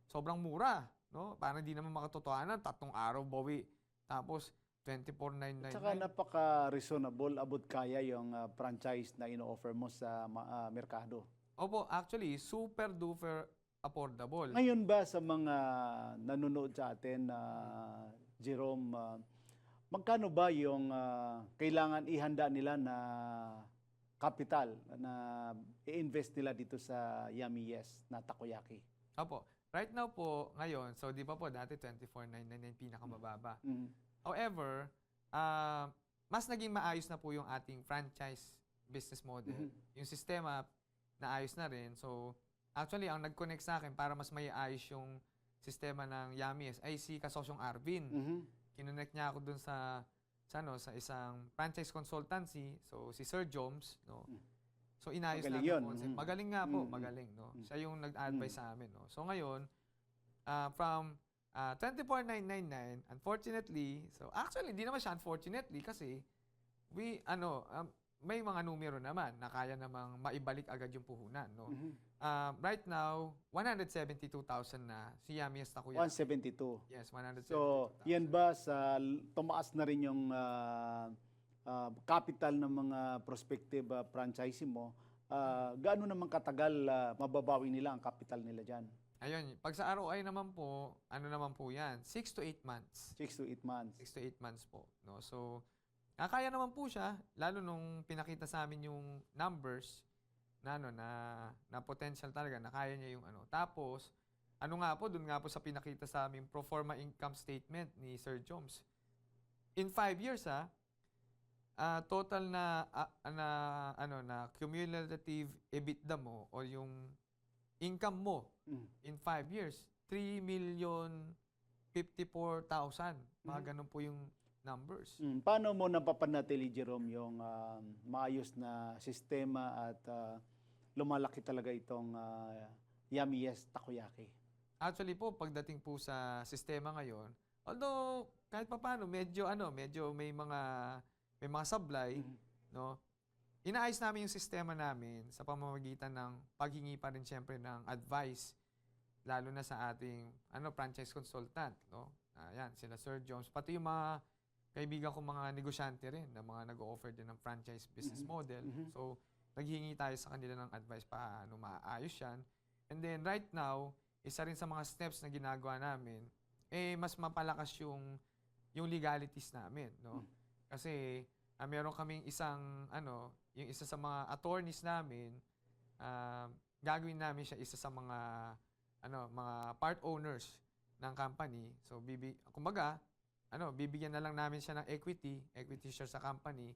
sobrang mura. No? Parang hindi naman makatotohanan, 3 araw bawi. Tapos, 24,999. Saka napaka-reasonable, abot kaya yung franchise na ino-offer mo sa merkado. Opo, actually, super duper affordable. Ngayon ba sa mga nanonood sa atin, Jerome, magkano ba yung kailangan ihanda nila na capital na i-invest nila dito sa Yummy Yes na takoyaki? Opo. Right now po, ngayon, so di ba po dati 24,999 pinakamababa. Mhm. However, mas naging maayos na po yung ating franchise business model. Mhm. Yung sistema, naayos na rin. So, actually, ang nag-connect sa akin para mas maiayos yung sistema ng Yummy Yes ay si Kasosyong Arvin. Mhm. Kinonect niya ako dun sa isang franchise consultancy. So, si Sir Joms, no? So, inayos Magaling namin yun. yung concept. Mhm. Magaling nga po, Mhm. magaling, no? Mhm. Siya yung nag-advise Mhm. sa amin, no? So, ngayon, from 24,999, unfortunately, so actually, hindi naman siya unfortunately kasi may mga numero naman na kaya namang maibalik agad yung puhunan, no? Mhm. Right now, 172,000 na si Yummy Yes Takoyaki. 172. Yes, 172,000. So, yan ba sa tumaas na rin yung capital ng mga prospective franchisee mo? Gaano naman katagal mababawi nila ang capital nila dyan? Ayun, pag sa ROI naman po, ano naman po yan? 6 to 8 months. 6 to 8 months. 6 to 8 months po. No? So, kaya naman po siya, lalo nung pinakita sa amin yung numbers na potential talaga, na kaya niya yung ano. Tapos, doon nga po sa pinakita sa amin pro forma income statement ni Sir Joms. In 5 years, total na cumulative EBITDA mo o yung income mo in 5 years, 3,054,000. Mga ganun po yung numbers. Paano mo napapanatili, Jerome, yung maayos na sistema at lumalaki talaga itong Yummy Yes Takoyaki? Actually po, pagdating po sa sistema ngayon, although kahit papaano medyo may mga sablay, no? Inaayos namin yung sistema namin sa pamamagitan ng paghingi pa rin siyempre ng advice, lalo na sa ating franchise consultant, no? Ayan, sila Sir Jones, pati yung mga kaibigan ko mga negosyante rin na mga nag-o-offer din ng franchise business model. So, naghingi tayo sa kanila ng advice paano maayos yan. And then right now, isa rin sa mga steps na ginagawa namin, mas mapalakas yung legalities namin, no? Kasi meron kaming yung isa sa mga attorneys namin, gagawin namin siya isa sa mga part owners ng company. So kumbaga, bibigyan na lang namin siya ng equity share sa company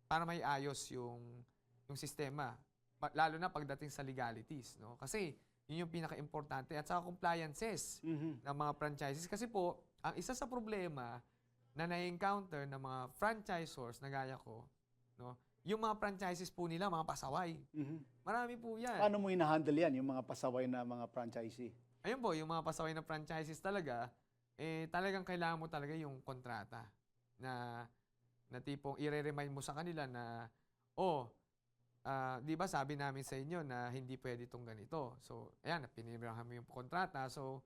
para may ayos yung sistema. Lalo na pagdating sa legalities, no? Kasi yun yung pinaka-importante at sa compliances ng mga franchises. Kasi po, ang isa sa problema na na-encounter ng mga franchisors na gaya ko, no? Yung mga franchises po nila, mga pasaway. Marami po yan. Paano mo hinahandle yan, yung mga pasaway na mga franchisee? Ayun po, yung mga pasaway na franchises talaga, talagang kailangan mo talaga yung kontrata na tipong i-remind mo sa kanila na, di ba sabi namin sa inyo na hindi pwede itong ganito. So, ayan, pinibirahan mo yung kontrata. So,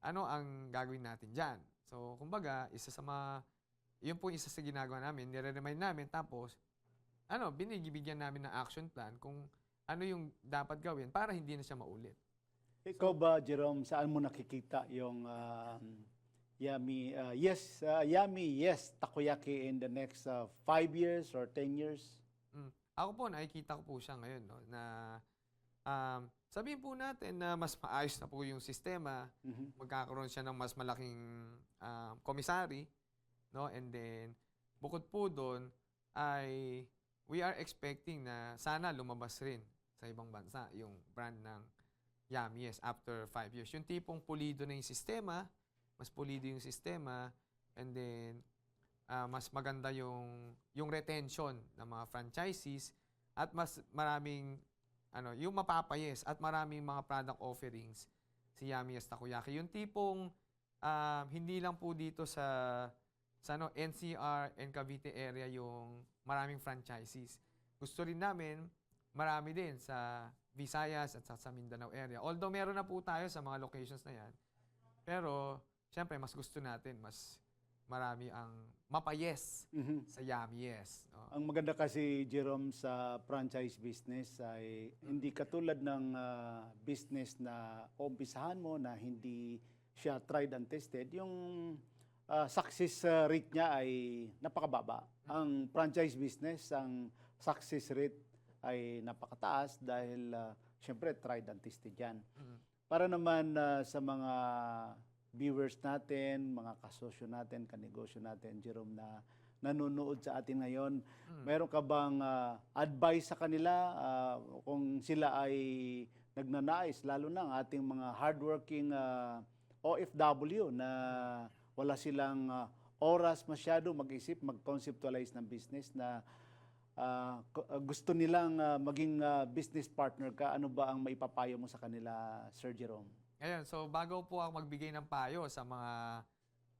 ano ang gagawin natin dyan? So, kumbaga, yun po isa sa ginagawa namin, nire-remind namin, tapos, binibigyan namin ng action plan kung ano yung dapat gawin para hindi na siya maulit. Ikaw ba, Jerome, saan mo nakikita yung Yummy Yes Takoyaki in the next 5 years or 10 years? Ako po, nakikita ko po siya ngayon, no, na sabihin po natin na mas maayos na po yung sistema, magkakaroon siya ng mas malaking commissary, no? And then, bukod po doon, ay we are expecting na sana lumabas rin sa ibang bansa yung brand ng Yummy Yes after 5 years. Yung tipong pulido na yung sistema, mas pulido yung sistema, and then mas maganda yung retention ng mga franchisees at mas maraming yung mapapayes at maraming mga product offerings si Yummy Yes Takoyaki. Yung tipong hindi lang po dito sa NCR and Cavite area yung maraming franchisees. Gusto rin namin marami din sa Visayas at sa Mindanao area. Although meron na po tayo sa mga locations na yan. Pero, syempre, mas gusto natin, mas marami ang mapayes sa Yummy Yes. No? Ang maganda kasi, Jerome, sa franchise business ay hindi katulad ng business na umpisahan mo na hindi siya tried and tested. Yung success rate niya ay napakababa. Ang franchise business, ang success rate ay napakataas dahil syempre tried and tested yan. Para naman sa mga viewers natin, mga kasosyo natin, kanegosyo natin, Jerome, na nanonood sa atin ngayon, meron ka bang advice sa kanila kung sila ay nagnanais, lalo na ang ating mga hardworking OFW na wala silang oras masyado mag-isip, mag-conceptualize ng business na gusto nilang maging business partner ka, ano ba ang maipapayo mo sa kanila, Sir Jerome? Ngayon, so bago po ako magbigay ng payo sa mga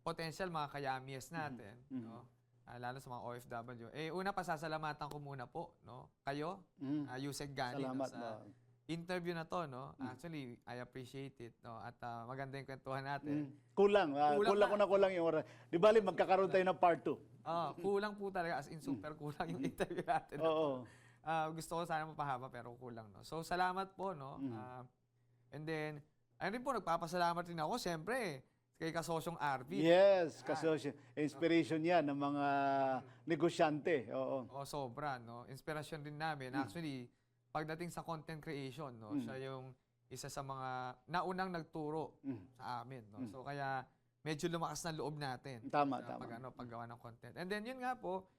potential mga kayamies natin, no? Lalo sa mga OFW. Una pasasalamatan ko muna po, no? Kayo, Yusek Gani, no, Salamat. sa interview na to, no? Actually, I appreciate it, no? At maganda yung kwentuhan natin. Kulang Kulang yung oras. Di bali, magkakaroon tayo ng part 2. Kulang po talaga, as in super kulang yung interview natin. Oo. Gusto ko sana mapahaba pero kulang, no? So, salamat po, no? And then, ayun rin po, nagpapasalamat rin ako, siyempre, kay kasosyong RV. Yes, kasi inspiration yan ng mga negosyante. Oo. O, sobra, no? Inspirasyon din namin. Actually, pagdating sa content creation, no? Siya yung isa sa mga naunang nagturo sa amin, no? So, kaya medyo lumakas na loob natin. Tama. Paggawa ng content. And then, yun nga po,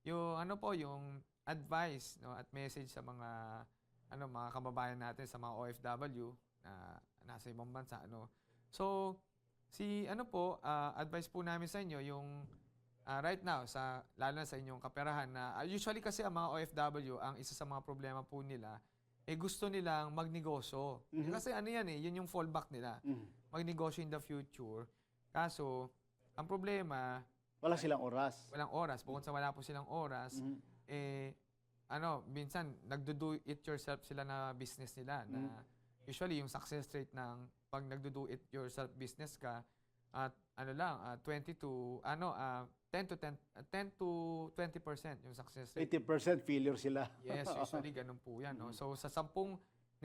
yung advice, no? At message sa mga, mga kababayan natin, sa mga OFW na nasa ibang bansa, no? So, advice po namin sa inyo yung right now, lalo na sa inyong kaperahan na usually kasi ang mga OFW, ang isa sa mga problema po nila, gusto nilang magnegosyo. Kasi yun yung fallback nila. Magnegosyo in the future. Kaso, ang problema, Wala silang oras. walang oras. Bukod sa wala po silang oras, minsan, nagdo-do-it-yourself sila na business nila. Na usually, yung success rate ng pag nagdo-do-it-yourself business ka, at 10 to 20% yung success rate. 80% failure sila. Yes, usually ganun po yan. No? So, sa 10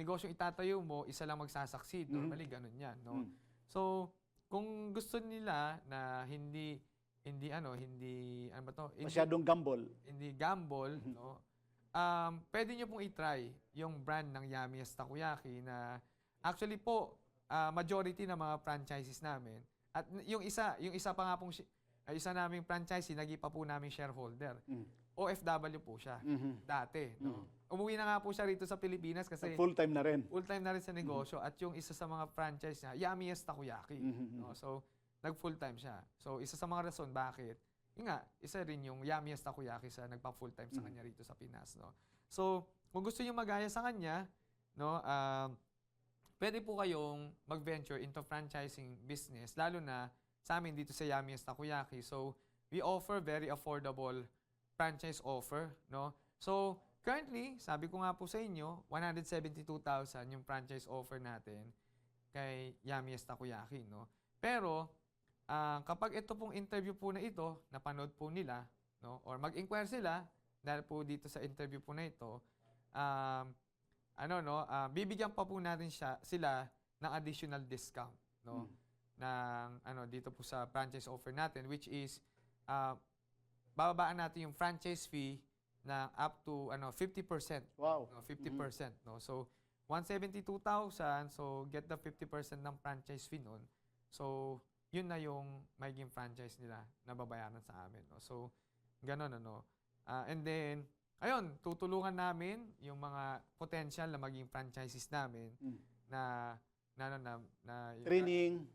negosyong itatayo mo, isa lang magsasucceed. Normally, ganun yan. No? So, kung gusto nila na hindi Masyadong gamble. hindi gamble, no? Pwede nyo pong i-try yung brand ng Yummiest Takoyaki na actually po, majority ng mga franchises namin. At yung isa pa nga pong, isa naming franchisee, naging pa po naming shareholder. OFW po siya, dati. No? Umuwi na nga po siya rito sa Pilipinas kasi Full-time na rin. full-time na rin sa negosyo. At yung isa sa mga franchise niya, Yummiest Takoyaki. No? So, nag-full-time siya. So, isa sa mga rason bakit, isa rin yung Yummiest Takoyaki sa nagpa-full-time sa kanya rito sa Pinas. No? So, kung gusto niyo magaya sa kanya, no, pwede po kayong mag-venture into franchising business, lalo na sa amin dito sa Yummiest Takoyaki. So, we offer very affordable franchise offer, no? So, currently, sabi ko nga po sa inyo, 172,000 yung franchise offer natin kay Yummiest Takoyaki, no? Pero, kapag ito pong interview po na ito, napanood po nila, no? Or mag-inquire sila, dahil po dito sa interview po na ito, bibigyan pa po natin sila ng additional discount, no? Dito po sa franchise offer natin, which is bababaan natin yung franchise fee na up to 50%. Wow. No, 50%, no? So 172,000, so get the 50% ng franchise fee nun. So yun na yung magiging franchise nila na babayaran sa amin, no? So ganun, and then ayun, tutulungan namin yung mga potential na maging franchises namin na training,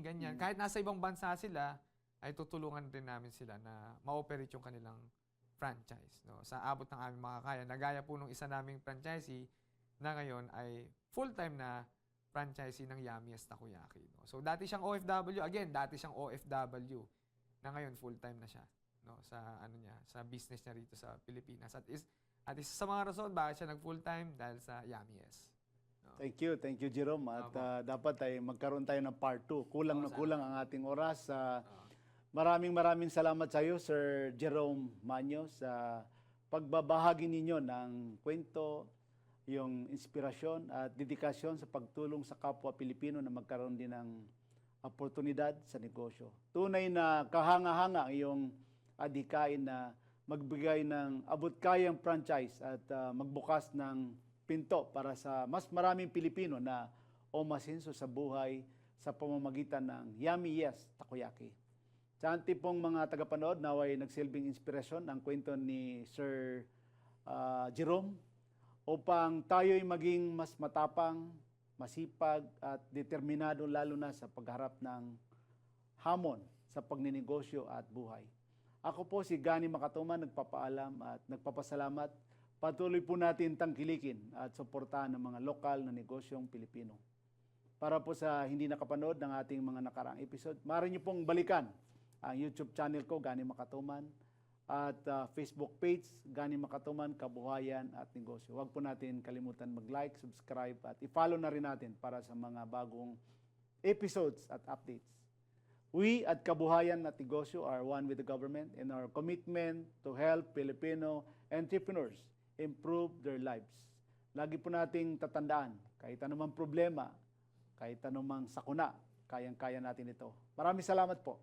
ganyan. Kahit nasa ibang bansa sila, ay tutulungan din namin sila na ma-operate yung kanilang franchise, no? Sa abot ng aming makakaya. Nagaya po nung isa naming franchisee na ngayon ay full-time na franchisee ng Yummiest Takoyaki, no? So dati siyang OFW, na ngayon full-time na siya, no, sa business niya rito sa Pilipinas. At isa sa mga rason bakit siya nag-full-time dahil sa Yummiest. No? Thank you Jerome. At dapat ay magkaroon tayo ng part 2. Kulang na kulang ang ating oras. Maraming salamat sa iyo, Sir Jerome Manyo, sa pagbabahagi ninyo ng kwento, yung inspirasyon at dedikasyon sa pagtulong sa kapwa Pilipino na magkaroon din ng oportunidad sa negosyo. Tunay na kahanga-hanga ang iyong adhikain na magbigay ng abot-kayang franchise at magbukas ng pinto para sa mas maraming Pilipino na umasenso sa buhay sa pamamagitan ng Yummy Yes Takoyaki. Sa pong mga tagapanood, naway nagsilbing inspirasyon ang kwento ni Sir Jerome upang tayo'y maging mas matapang, masipag at determinado lalo na sa pagharap ng hamon sa pagninegosyo at buhay. Ako po si Gani Makatuman, nagpapaalam at nagpapasalamat. Patuloy po natin tangkilikin at suportahan ng mga lokal na negosyong Pilipino. Para po sa hindi nakapanood ng ating mga nakaraang episode, maaari niyo pong balikan ang YouTube channel ko, Gani Makatuman, at Facebook page, Gani Makatuman, Kabuhayan at Negosyo. Huwag po natin kalimutan mag-like, subscribe at i-follow na rin natin para sa mga bagong episodes at updates. We at Kabuhayan at Negosyo are one with the government in our commitment to help Filipino entrepreneurs improve their lives. Lagi po nating tatandaan, kahit anumang problema, kahit anumang sakuna, kayang-kaya natin ito. Maraming salamat po.